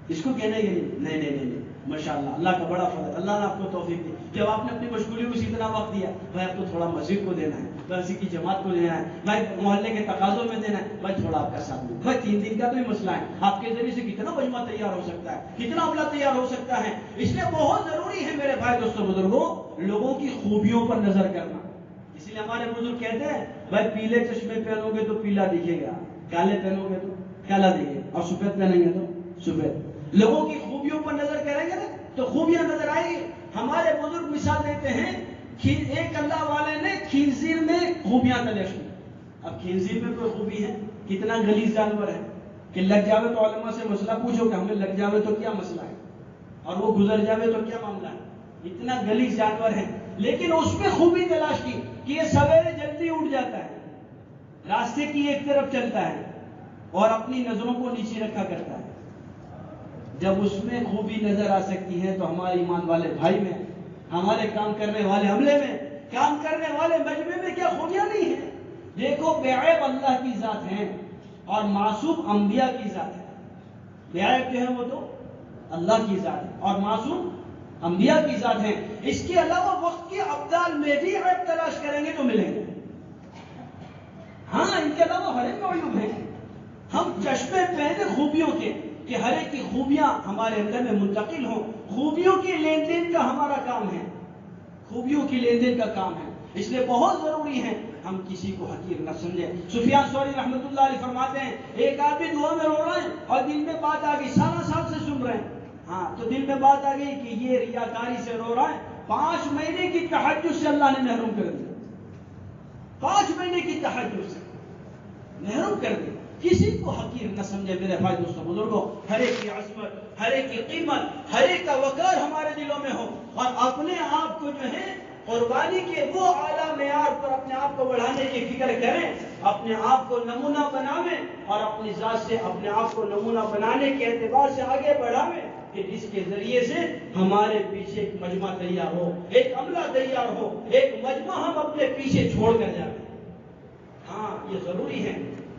اس کو کہنے کے لیے نہیں نہیں نہیں. ماشاءاللہ اللہ کا بڑا فضل, اللہ نے آپ کو توفیق دی. جب آپ نے اپنی مشغولی کو اتنا وقت دیا, بھائی آپ کو تھوڑا مسجد کو دینا ہے, درسی کی جماعت کو دینا ہے, بھائی محلے کے تقاضوں میں دینا ہے, بھائی تھوڑا آپ کا ساتھ دیں. بھائی 3 دن کا تو ہی مسئلہ ہے, آپ کے ذریعے سے کتنا مجمع تیار ہو سکتا ہے, کتنا عملہ تیار ہو سکتا ہے. اس لیے بہت ضروری ہے میرے بھائی دوستوں بزرگوں لوگوں کی خوبیوں پر نظر کرنا. اس لیے ہمارے بزرگ کہتے ہیں بھائی پیلے چشمے پہنو گے تو پیلا دکھے گا, کالے پہنو گے تو کالا دکھے گا, اور سفید پہنیں گے تو سفید. لوگوں کی خوبیوں پر نظر کریں گے نا تو خوبیاں نظر آئیں گی. ہمارے بزرگ مثال دیتے ہیں, ایک اللہ والے نے خنزیر میں خوبیاں تلاش کی. اب خنزیر میں کوئی خوبی ہے, کتنا غلیظ جانور ہے کہ لگ جاوے تو علماء سے مسئلہ پوچھو کہ ہمیں لگ جاوے تو کیا مسئلہ ہے, اور وہ گزر جاوے تو کیا معاملہ ہے. اتنا غلیظ جانور ہے, لیکن اس میں خوبی تلاش کی کہ یہ سویرے جلدی اٹھ جاتا ہے, راستے کی ایک طرف چلتا ہے اور اپنی نظروں کو نیچے رکھا کرتا ہے. جب اس میں خوبی نظر آ سکتی ہے تو ہمارے ایمان والے بھائی میں, ہمارے کام کرنے والے عملے میں, کام کرنے والے مجمع میں کیا خوبیاں نہیں ہیں. دیکھو بے عیب اللہ کی ذات ہیں اور معصوم انبیاء کی ذات ہے. بے عیب جو ہے وہ تو اللہ کی ذات ہے اور معصوم انبیاء کی ذات ہیں. اس کے علاوہ وقت کے ابدال میں بھی عیب تلاش کریں گے تو ملیں گے. ہاں ان کے علاوہ ہر ایک معیوب ہیں. ہم چشمے پہنے خوبیوں کے کہ ہر ایک کی خوبیاں ہمارے اندر میں منتقل ہوں. خوبیوں کی لین دین کا ہمارا کام ہے, خوبیوں کی لین دین کا کام ہے. اس لیے بہت ضروری ہے ہم کسی کو حقیر نہ سمجھیں. سفیان ثوری رحمۃ اللہ علیہ فرماتے ہیں ایک آدمی دعا میں رو رہا ہے اور دل میں بات آ گئی, سالہ سال سے سن رہے ہیں, ہاں تو دل میں بات آ گئی کہ یہ ریاکاری سے رو رہا ہے, 5 مہینے کی تہجد سے اللہ نے محروم کر دیا. 5 مہینے کی تہجد سے محروم کر دیا. کسی کو حقیر نہ سمجھے میرے بھائی دوستوں بزرگوں. ہر ایک کی عظمت, ہر ایک کی قیمت, ہر ایک کا وقار ہمارے دلوں میں ہو, اور اپنے آپ کو جو ہے قربانی کے وہ اعلیٰ معیار پر اپنے آپ کو بڑھانے کی فکر کریں, اپنے آپ کو نمونہ بناویں اور اپنی ذات سے اپنے آپ کو نمونہ بنانے کے اعتبار سے آگے بڑھاویں کہ جس کے ذریعے سے ہمارے پیچھے ایک مجمع تیار ہو, ایک عملہ تیار ہو, ایک مجمع ہم اپنے پیچھے چھوڑ کر جائیں. ہاں یہ ضروری ہے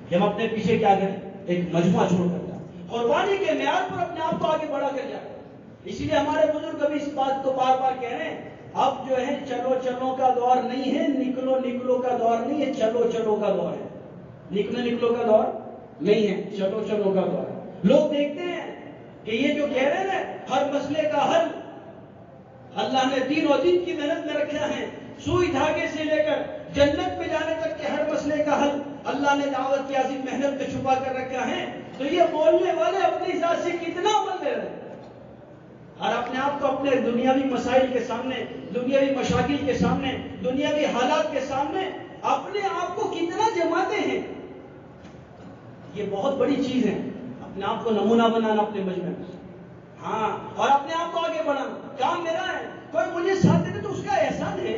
کہ ہم اپنے پیچھے کیا کریں, ایک مجمع چھوڑ کر جائیں, قربانی کے معیار پر اپنے آپ کو آگے بڑھا کر جائیں. اسی لیے ہمارے بزرگ کبھی اس بات کو بار بار کہہ رہے ہیں, اب جو ہے چلو چلو کا دور نہیں ہے, نکلو نکلو کا دور نہیں ہے, چلو چلو کا دور ہے. نکلو نکلو کا دور نہیں ہے, چلو چلو کا دور ہے. لوگ دیکھتے ہیں کہ یہ جو کہہ رہے ہیں ہر مسئلے کا حل اللہ نے دین و دین کی محنت میں رکھا ہے, سوئی دھاگے سے لے کر جنت میں جانے تک کے ہر مسئلے کا حل اللہ نے دعوت کی عظیم محنت میں چھپا کر رکھا ہے. تو یہ بولنے والے اپنی ذات سے کتنا عمل لے رہے ہیں, اور اپنے آپ کو اپنے دنیاوی مسائل کے سامنے, دنیاوی مشاکل کے سامنے, دنیاوی حالات کے سامنے اپنے آپ کو کتنا جماتے ہیں. یہ بہت بڑی چیز ہے, اپنے آپ کو نمونہ بنانا اپنے مجمع میں, ہاں, اور اپنے آپ کو آگے بڑھانا. کام میرا ہے, کوئی مجھے ساتھ دے تو اس کا احسان ہے,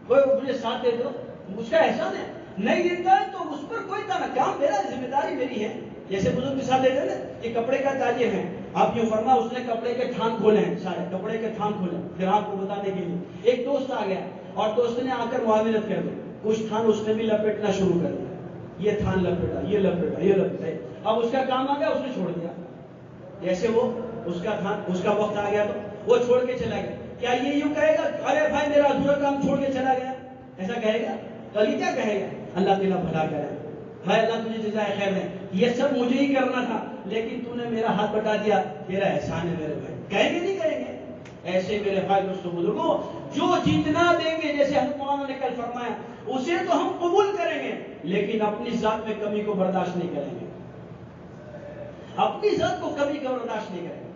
کوئی مجھے ساتھ دے دو اس کا احسان ہے, نہیں دیتا ہے تو اس پر کوئی تانا. کام میرا, ذمہ داری میری ہے. جیسے بزرگ مثال دیتے ہیں نا, یہ کپڑے کا تاجر ہے, آپ یوں فرما اس نے کپڑے کے تھان کھولے ہیں, سارے کپڑے کے تھان کھولے گراہک کو بتانے کے لیے. ایک دوست آ گیا اور دوست نے آ کر معاونت کر دی, کچھ تھان اس نے بھی لپیٹنا شروع کر دیا, یہ تھان لپیٹا, یہ لپیٹا, یہ لپیٹا. اب اس کا کام آ گیا, اس نے چھوڑ دیا. جیسے وہ اس کا تھان, اس کا وقت آ گیا تو وہ چھوڑ کے چلا گیا. کیا یہ یوں کہے گا ارے بھائی میرا ادھورا کام چھوڑ کے چلا گیا, ایسا کہے گا؟ تو یہ کیا کہے گا, اللہ تعالیٰ بھلا کرے, بھائی اللہ تجھے جزائے خیر دے, یہ سب مجھے ہی کرنا تھا لیکن تو نے میرا ہاتھ بٹا دیا, تیرا احسان ہے میرے بھائی. کہیں گے نہیں کہیں گے؟ ایسے میرے بھائی دوستوں بزرگوں جو جتنا دیں گے, جیسے حضرت مولانا نے کل فرمایا, اسے تو ہم قبول کریں گے لیکن اپنی ذات میں کمی کو برداشت نہیں کریں گے, اپنی ذات کو کمی کا برداشت نہیں کریں گے.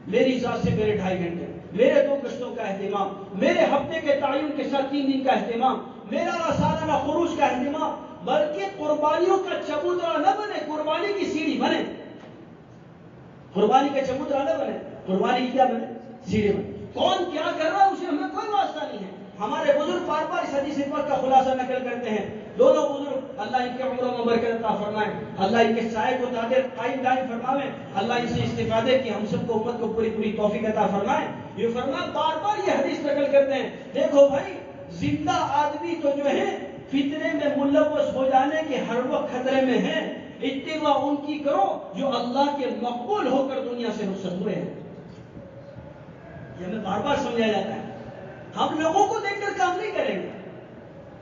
میری ذات سے میرے 2.5 گھنٹے, میرے 2 گشتوں کا اہتمام, میرے ہفتے کے تعین کے ساتھ 3 دن کا اہتمام, میرا سالانہ خروج کا اہتمام, بلکہ قربانیوں کا چبوترا نہ بنے, قربانی کی سیڑھی بنے. قربانی کا چبوترا نہ بنے, قربانی کی کیا بنے, سیڑھی بنے. کون کیا کر رہا ہے اسے ہمیں کوئی واسطہ نہیں ہے. ہمارے بزرگ بار بار اس حدیث پاک کا خلاصہ نقل کرتے ہیں. دونوں بزرگ اللہ ان کے عمروں میں برکت عطا فرمائے، اللہ ان کے سائے کو قائم دائم فرمائے، اللہ ان سے استفادے کی ہم سب کو امت کو پوری پوری توفیق عطا فرمائے۔ یہ فرمایا، بار بار یہ حدیث نقل کرتے ہیں، دیکھو بھائی زندہ آدمی تو جو ہے فتنے میں ملوث ہو جانے کے ہر وقت خطرے میں ہیں، اتباع ان کی کرو جو اللہ کے مقبول ہو کر دنیا سے رخصت ہوئے ہیں۔ یہ ہمیں بار بار سمجھایا جاتا ہے۔ ہم لوگوں کو دیکھ کر کام نہیں کریں گے،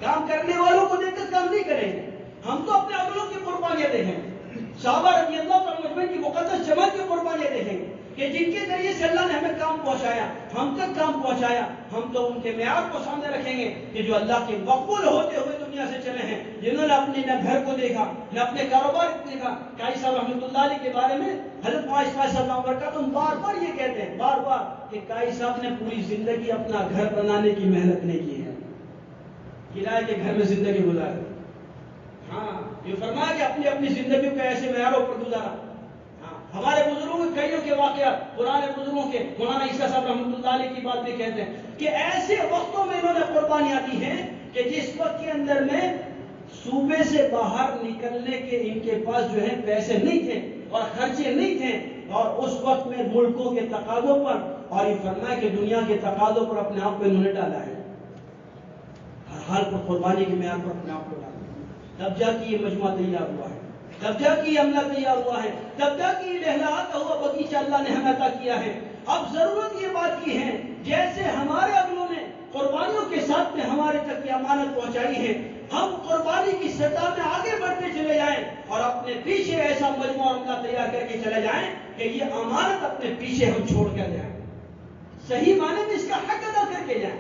کام کرنے والوں کو دیکھ کر کام نہیں کریں گے، ہم تو اپنے عملوں کی قربانیاں دیکھیں گے۔ صحابہ رضی اللہ عنہ کی مقدس جماعت کی قربانیاں دیکھیں گے کہ جن کے ذریعے سے اللہ نے ہمیں کام پہنچایا، ہم تک کام پہنچایا، ہم تو ان کے معیار کو سامنے رکھیں گے کہ جو اللہ کے مقبول ہوتے ہوئے دنیا سے چلے ہیں، جنہوں نے اپنے نہ گھر کو دیکھا نہ اپنے کاروبار کو دیکھا۔ قاضی صاحب رحمۃ اللہ علیہ کے بارے میں حضرت معاذ صلی اللہ علیہ وسلم بار بار یہ کہتے ہیں، بار بار، کہ قاضی صاحب نے پوری زندگی اپنا گھر بنانے کی محنت نہیں کی ہے، کرائے کے گھر میں زندگی گزاری۔ ہاں، یہ فرمایا کہ اپنی اپنی زندگیوں کے ایسے معیاروں پر گزارا۔ ہمارے بزرگوں کے کئیوں کے واقعات، پرانے بزرگوں کے، مولانا عیسیٰ صاحب رحمۃ اللہ علیہ کی بات بھی کہتے ہیں کہ ایسے وقتوں میں انہوں نے قربانیاں دی ہیں کہ جس وقت کے اندر میں صوبے سے باہر نکلنے کے ان کے پاس جو ہے پیسے نہیں تھے اور خرچے نہیں تھے، اور اس وقت میں ملکوں کے تقاضوں پر، اور یہ فرمایا کہ دنیا کے تقاضوں پر اپنے آپ کو انہوں نے ڈالا ہے، ہر حال پر قربانی کے معیار پر اپنے آپ کو ڈالا، تب جا کے یہ مجموعہ تیار ہوا ہے، تب جا کے یہ عملہ تیار ہوا ہے، تب جا کے یہ لہلہاتا ہوا بغیچہ اللہ نے ہمیں عطا کیا ہے۔ اب ضرورت یہ بات کی ہے، جیسے ہمارے اگلوں نے قربانیوں کے ساتھ میں ہمارے تک یہ امانت پہنچائی ہے، ہم قربانی کی سطح میں آگے بڑھتے چلے جائیں اور اپنے پیچھے ایسا مجموعہ عملہ تیار کر کے چلے جائیں کہ یہ امانت اپنے پیچھے ہم چھوڑ کر جائیں، صحیح معنی میں اس کا حق ادا کر کے جائیں،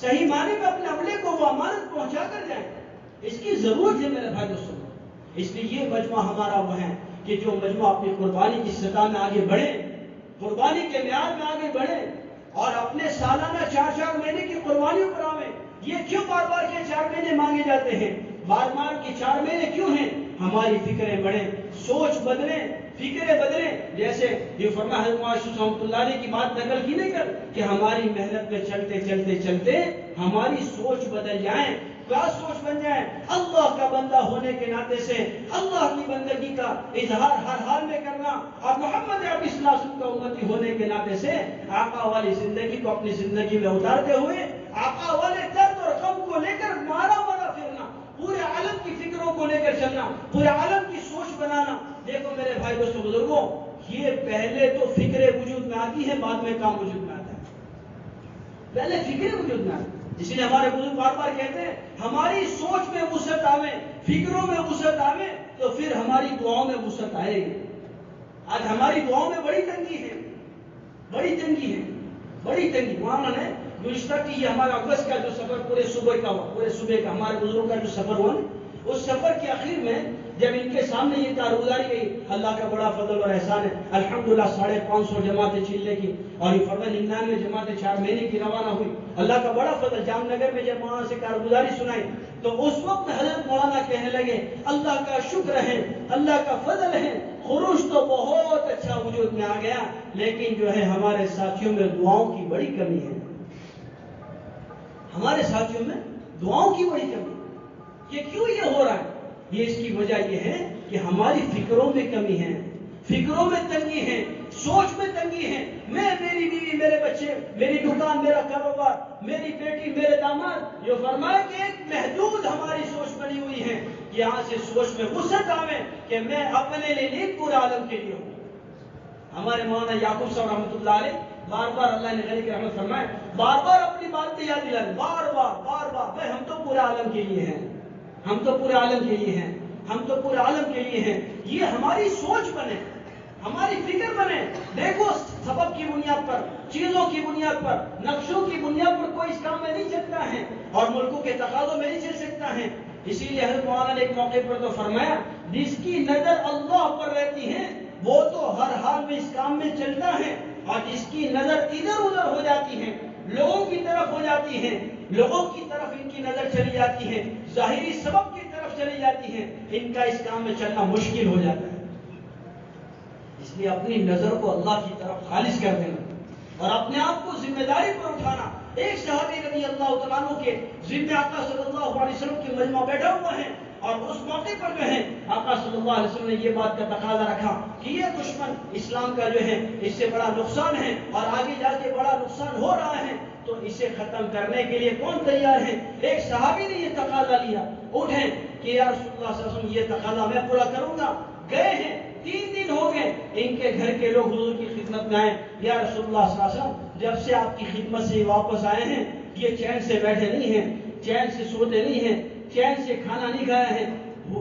صحیح معنی میں اپنے عملے کو وہ امانت پہنچا کر جائیں۔ اس کی ضرورت ہے میرے بھائی دوستوں، اس لیے یہ مجموعہ ہمارا وہ ہے کہ جو مجموعہ اپنی قربانی کی سطح میں آگے بڑھے، قربانی کے معیار میں آگے بڑھے اور اپنے سالانہ 4 مہینے کی قربانیوں پر آویں۔ یہ کیوں بار بار کے 4 مہینے مانگے جاتے ہیں؟ بار بار کے 4 مہینے کیوں ہیں؟ ہماری فکریں بڑھیں، سوچ بدلیں، فکریں بدلیں۔ جیسے یہ فرمایا حضرت معاذ رحمۃ اللہ علیہ کی بات نقل کی نہیں کر کہ ہماری محنت میں چلتے چلتے چلتے ہماری سوچ بدل جائیں۔ کیا سوچ بن جائے؟ اللہ کا بندہ ہونے کے ناطے سے اللہ کی بندگی کا اظہار ہر حال میں کرنا، اور محمد عربی صلی اللہ علیہ وسلم کا امتی ہونے کے ناطے سے آقا والی زندگی کو اپنی زندگی میں اتارتے ہوئے آقا والے درد اور غم کو لے کر مارا مارا پھرنا، پورے عالم کی فکروں کو لے کر چلنا، پورے عالم کی سوچ بنانا۔ دیکھو میرے بھائی دوستوں بزرگوں، یہ پہلے تو فکریں وجود میں آتی ہیں، بعد میں کام وجود میں آتا ہے۔ پہلے فکریں وجود میں آتی ہیں، اس لیے ہمارے بزرگ بار بار کہتے ہیں ہماری سوچ میں وسعت آوے، فکروں میں وسعت آوے تو پھر ہماری دعاؤں میں وسعت آئے گی۔ آج ہماری دعاؤں میں بڑی تنگی ہے، بڑی تنگی ہے، بڑی تنگی۔ مولانا نے گزشتہ کی یہ ہمارا اگست کا جو سفر پورے صوبے کا ہوا، پورے صوبے کا ہمارے بزرگوں کا جو سفر ہوا، اس سفر کے آخر میں جب ان کے سامنے یہ کارگزاری گئی، اللہ کا بڑا فضل اور احسان ہے، الحمدللہ 550 جماعتیں چلنے کی، اور یہ فرمایا 99 جماعتیں 4 مہینے کی روانہ ہوئی۔ اللہ کا بڑا فضل، جام نگر میں جب مولانا سے کارگزاری سنائی تو اس وقت حضرت مولانا کہنے لگے اللہ کا شکر ہے، اللہ کا فضل ہے، خروج تو بہت اچھا وجود میں آ گیا، لیکن جو ہے ہمارے ساتھیوں میں دعاؤں کی بڑی کمی ہے، ہمارے ساتھیوں میں دعاؤں کی بڑی کمی ہے۔ یہ کیوں یہ ہو رہا ہے؟ یہ اس کی وجہ یہ ہے کہ ہماری فکروں میں کمی ہے، فکروں میں تنگی ہے، سوچ میں تنگی ہے۔ میں، میری بیوی، میرے بچے، میری دکان، میرا کاروبار، میری بیٹی، میرے داماد، یہ فرمایا کہ ایک محدود ہماری سوچ بنی ہوئی ہے۔ یہاں سے سوچ میں وسعت آوے کہ میں اپنے لیے نہیں پورے عالم کے لیے ہوں۔ ہمارے مولانا یعقوب صاحب رحمۃ اللہ علیہ بار بار اللہ نے غنی کی رحمت فرمائے، بار بار اپنی بات یاد دلاتے، بار بار بھائی ہم تو پورے عالم کے لیے ہیں، ہم تو پورے عالم کے لیے ہیں، ہم تو پورے عالم کے لیے ہیں۔ یہ ہماری سوچ بنے، ہماری فکر بنے۔ دیکھو سبب کی بنیاد پر، چیزوں کی بنیاد پر، نقشوں کی بنیاد پر کوئی اس کام میں نہیں چلتا ہے اور ملکوں کے تقاضوں میں نہیں چل سکتا ہے۔ اسی لیے حضرت مولانا نے ایک موقع پر تو فرمایا جس کی نظر اللہ پر رہتی ہے وہ تو ہر حال میں اس کام میں چلتا ہے، اور جس کی نظر ادھر ادھر ہو جاتی ہے، لوگوں کی طرف ہو جاتی ہے، لوگوں کی طرف ان کی نظر چلی جاتی ہے، ظاہری سبب کی طرف چلی جاتی ہے، ان کا اس کام میں چلنا مشکل ہو جاتا ہے۔ اس لیے اپنی نظر کو اللہ کی طرف خالص کر دینا اور اپنے آپ کو ذمہ داری پر اٹھانا۔ ایک صحابی رضی اللہ تعالیٰ عنہ کے ذمہ آقا صلی اللہ علیہ وسلم کی مجمع بیٹھا ہوا ہے، اور اس موقع پر جو ہے آقا صلی اللہ علیہ وسلم نے یہ بات کا تقاضا رکھا کہ یہ دشمن اسلام کا جو ہے اس سے بڑا نقصان ہے اور آگے جا کے بڑا نقصان ہو رہا ہے، تو اسے ختم کرنے کے لیے کون تیار ہے؟ ایک صحابی نے یہ تقاضا لیا، اٹھیں کہ یا رسول اللہ صلی اللہ علیہ وسلم یہ تقاضا میں پورا کروں گا۔ گئے ہیں، 3 دن ہو گئے، ان کے گھر کے لوگ حضور کی خدمت میں آئے، یا رسول اللہ صلی اللہ علیہ وسلم جب سے آپ کی خدمت سے واپس آئے ہیں یہ چین سے بیٹھے نہیں ہیں، چین سے سوتے نہیں ہیں، چین سے کھانا نہیں کھایا ہے۔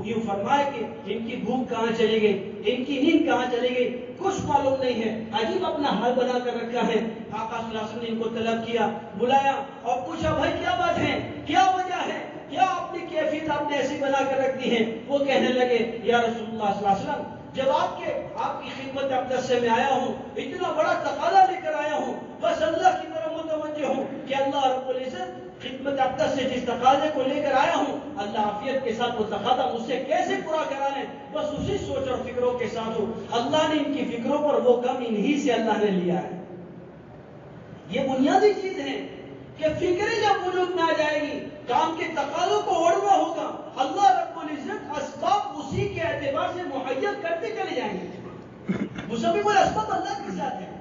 یوں فرمائے کہ ان کی بھوک کہاں چلی گئی، ان کی نیند کہاں چلی گئی، کچھ معلوم نہیں ہے، عجیب اپنا حال بنا کر رکھا ہے۔ آقا صلی اللہ علیہ وسلم نے ان کو طلب کیا، بلایا اور پوچھا بھائی کیا بات ہے، کیا وجہ ہے، کیا اپنی کیفیت آپ نے ایسی بنا کر رکھ دی ہے؟ وہ کہنے لگے یا رسول اللہ صلی اللہ علیہ وسلم جب آپ کی خدمت اقدس سے میں آیا ہوں، اتنا بڑا تقاضا لے کر آیا ہوں، بس اللہ کی طرف متوجہ ہوں کہ اللہ رب العزت خدمت اقدس سے جس تقاضے کو لے کر آیا ہوں، اللہ عافیت کے ساتھ وہ تقاضا مجھ سے کیسے پورا کرا لیں، بس اسی سوچ اور فکروں کے ساتھ ہوں۔ اللہ نے ان کی فکروں پر وہ کم انہی سے اللہ نے لیا ہے۔ یہ بنیادی چیز ہے کہ فکریں جب وجود میں آ جائے گی، کام کے تقاضوں کو اوڑھنا ہوگا، اللہ رب العزت اسباب اسی کے اعتبار سے مہیا کرتے چلے جائیں گے۔ مسبب الاسباب اللہ کے ساتھ ہے،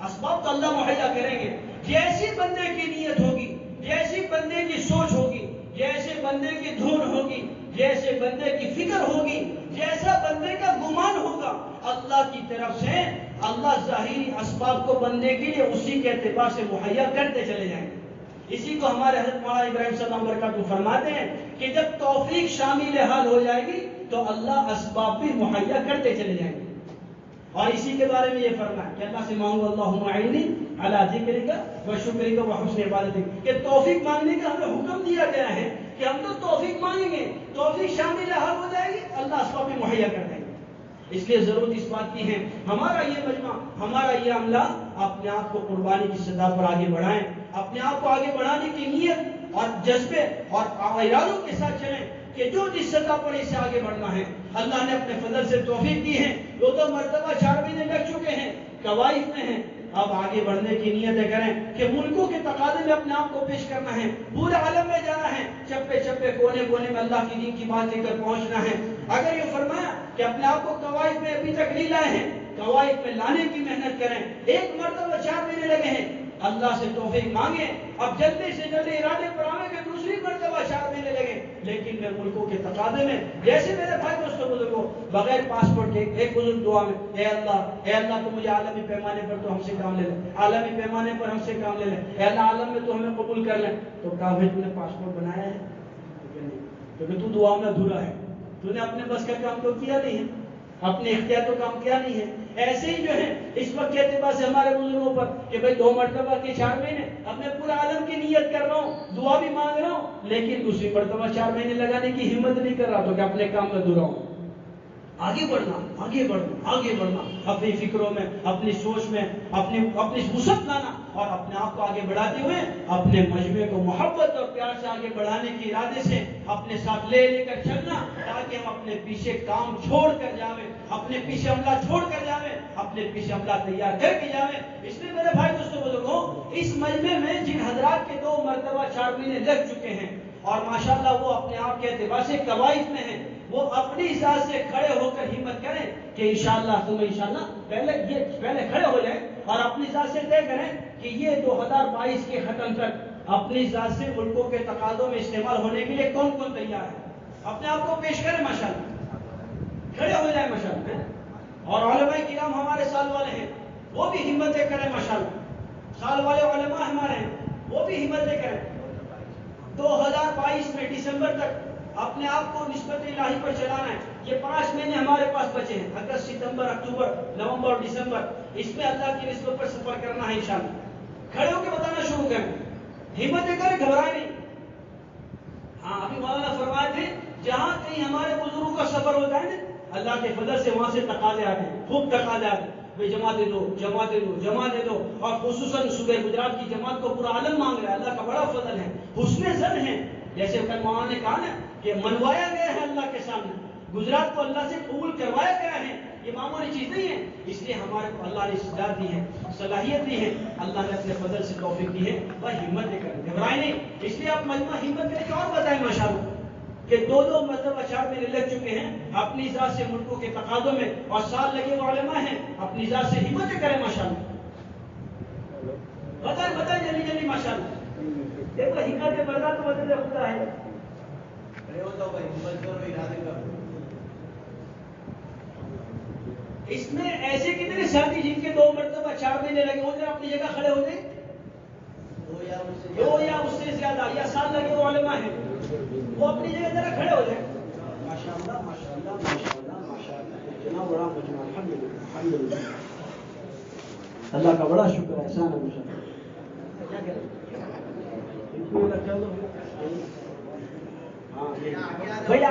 اسباب تو اللہ مہیا کریں گے۔ جیسی بندے کی نیت ہوگی، جیسی بندے کی سوچ ہوگی، جیسے بندے کی دھن ہوگی، جیسے بندے کی فکر ہوگی، جیسا بندے کا گمان ہوگا، اللہ کی طرف سے اللہ ظاہری اسباب کو بندے کے لیے اسی کے اعتبار سے مہیا کرتے چلے جائیں گے۔ اسی کو ہمارے حضرت مولانا ابراہیم صلی اللہ علیہ وسلم فرماتے ہیں کہ جب توفیق شامل حال ہو جائے گی تو اللہ اسباب بھی مہیا کرتے چلے جائیں گے۔ اور اسی کے بارے میں یہ فرمایا کہ اللہ سے مانگو اللہم اعنی علی ذکرک و شکرک و حسن عبادتک، کہ توفیق مانگنے کا ہمیں حکم دیا گیا ہے کہ ہم تو توفیق مانگیں گے، توفیق شامل حال ہو جائے گی اللہ اسباب بھی مہیا کر دیں گے۔ اس لیے ضرورت اس بات کی ہے ہمارا یہ مجمع، ہمارا یہ عملہ اپنے آپ کو قربانی کی سطح پر آگے بڑھائیں، اپنے آپ کو آگے بڑھانے کی نیت اور جذبے اور ارادوں کے ساتھ چلیں کہ جو جس سطح پر اسے آگے بڑھنا ہے اللہ نے اپنے فضل سے توفیق دی ہے۔ 2 مرتبہ 4 مہینے لگ چکے ہیں، قوائف میں ہیں، اب آگے بڑھنے کی نیتیں کریں کہ ملکوں کے تقاضے میں اپنے آپ کو پیش کرنا ہے، پورے عالم میں جانا ہے، چپے چپے کونے کونے میں اللہ کی دین کی بات لے کر پہنچنا ہے۔ اگر یہ فرمایا کہ اپنے آپ کو قوائف میں ابھی تک نہیں لائے ہیں، قوائف میں لانے کی محنت کریں، 1 مرتبہ 4 مہینے لگے ہیں، اللہ سے توفیق مانگیں، اب جلدی سے جلدی ارادے پر آویں کہ دوسری مرتبہ 4 مہینے لگے، لیکن میں ملکوں کے تقاضے میں جیسے میرے بھائی دوستوں بزرگوں بغیر پاسپورٹ کے ایک بزرگ دعا میں اے اللہ تو مجھے عالمی پیمانے پر تو ہم سے کام لے لے، عالمی پیمانے پر ہم سے کام لے لے، اے اللہ عالم میں تو ہمیں قبول کر لیں۔ تو کہا بھائی تو نے پاسپورٹ بنایا ہے کیونکہ تو دعا میں ادھورا ہے، تو نے اپنے بس کا کام تو کیا نہیں ہے، اپنے اختیار تو کام کیا نہیں ہے۔ ایسے ہی جو ہے اس وقت کے اعتبار سے ہمارے بزرگوں پر کہ بھائی 2 مرتبہ کے 4 مہینے اب میں پورا عالم کی نیت کر رہا ہوں، دعا بھی مانگ رہا ہوں، لیکن دوسری مرتبہ 4 مہینے لگانے کی ہمت نہیں کر رہا، تو کہ اپنے کام میں ادھورا ہوں۔ آگے بڑھنا، آگے بڑھنا، آگے بڑھنا، اپنی فکروں میں، اپنی سوچ میں، اپنی وسعت لانا اور اپنے آپ کو آگے بڑھاتے ہوئے اپنے مجمع کو محبت اور پیار سے آگے بڑھانے کے ارادے سے اپنے ساتھ لے کر چلنا، تاکہ ہم اپنے پیچھے کام چھوڑ کر جاویں، اپنے پیچھے عملہ چھوڑ کر جاویں، اپنے پیچھے عملہ تیار کر کے جاویں۔ اس لیے میرے بھائی دوستوں بزرگوں، اس مجمع میں جن حضرات کے 2 مرتبہ 4 مہینے لگ چکے ہیں اور ماشاءاللہ وہ اپنے آپ کے اعتبار سے قوائف میں ہیں، وہ اپنی ذات سے کھڑے ہو کر ہمت کریں کہ انشاءاللہ پہلے کھڑے ہو جائیں اور اپنی ذات سے طے کریں کہ یہ 2022 کے ختم تک اپنی ذات سے ملکوں کے تقاضوں میں استعمال ہونے کے لیے کون کون تیار ہے، اپنے آپ کو پیش کریں، ماشاءاللہ کھڑے ہو جائیں ماشاءاللہ۔ اور علماء کرام ہمارے سال والے ہیں، وہ بھی ہمتیں کریں ماشاءاللہ، سال والے علماء ہمارے ہیں وہ بھی ہمتیں کریں۔ 2022 میں دسمبر تک اپنے آپ کو نسبت الہی پر چلانا ہے۔ یہ 5 مہینے ہمارے پاس بچے ہیں، اگست، ستمبر، اکتوبر، نومبر اور دسمبر، اس میں اللہ کی نسبت پر سفر کرنا ہے انشاءاللہ۔ کھڑے ہو کے بتانا شروع کریں، ہمتیں کریں، گھبرائیں نہیں۔ ہاں ابھی مولانا فرمائے تھے جہاں کہیں ہمارے بزرگوں کا سفر ہوتا ہے نا، اللہ کے فضل سے وہاں سے تقاضے آتے ہیں، خوب تقاضے آتے ہیں، بھائی جمع دے دو، جمع دے دو، جمع دے دو۔ اور خصوصاً صوبہ گجرات کی جماعت کو پورا عالم مانگ رہا ہے، اللہ کا بڑا فضل ہے، حسن ظن ہے۔ جیسے کل مولانا نے کہا نا کہ منوایا گیا ہے اللہ کے سامنے، گجرات کو اللہ سے قبول کروایا گیا ہے، یہ معمولی چیز نہیں ہے۔ اس لیے ہمارے کو اللہ نے استعداد دی ہے، صلاحیت دی ہے، اللہ نے اپنے فضل سے توفیق دی ہے، وہ ہمت دے کر گھبرائے نہیں۔ اس لیے آپ مجمع ہمت دے کے اور بتائیں ماشاءاللہ، کہ 2 مرتبہ 4 مہینے لگ چکے ہیں اپنی ذات سے ملکوں کے تقاضوں میں، اور سال لگے وہ علماء ہیں اپنی ذات سے ہمتیں کریں ماشاءاللہ. بتائیں جلدی جلدی ماشاءاللہ. دیکھو حکمت بردا تو مدد خدا ہے. اس میں ایسے کتنے ساتھی جن کے 2 مرتبہ 4 مہینے لگے ہوتے ہیں اپنی جگہ کھڑے ہو جائیں؟ 2 یا اس سے زیادہ یا سال لگے وہ علماء ہیں، وہ اپنی جگہ ذرا کھڑے ہو جائیں. ماشاءاللہ ماشاءاللہ ماشاءاللہ ماشاءاللہ. اتنا بڑا مجمع الحمدللہ. اللہ کا بڑا شکر ہے، احسان ہے ماشاءاللہ. کیا کریں؟ ہاں بھائی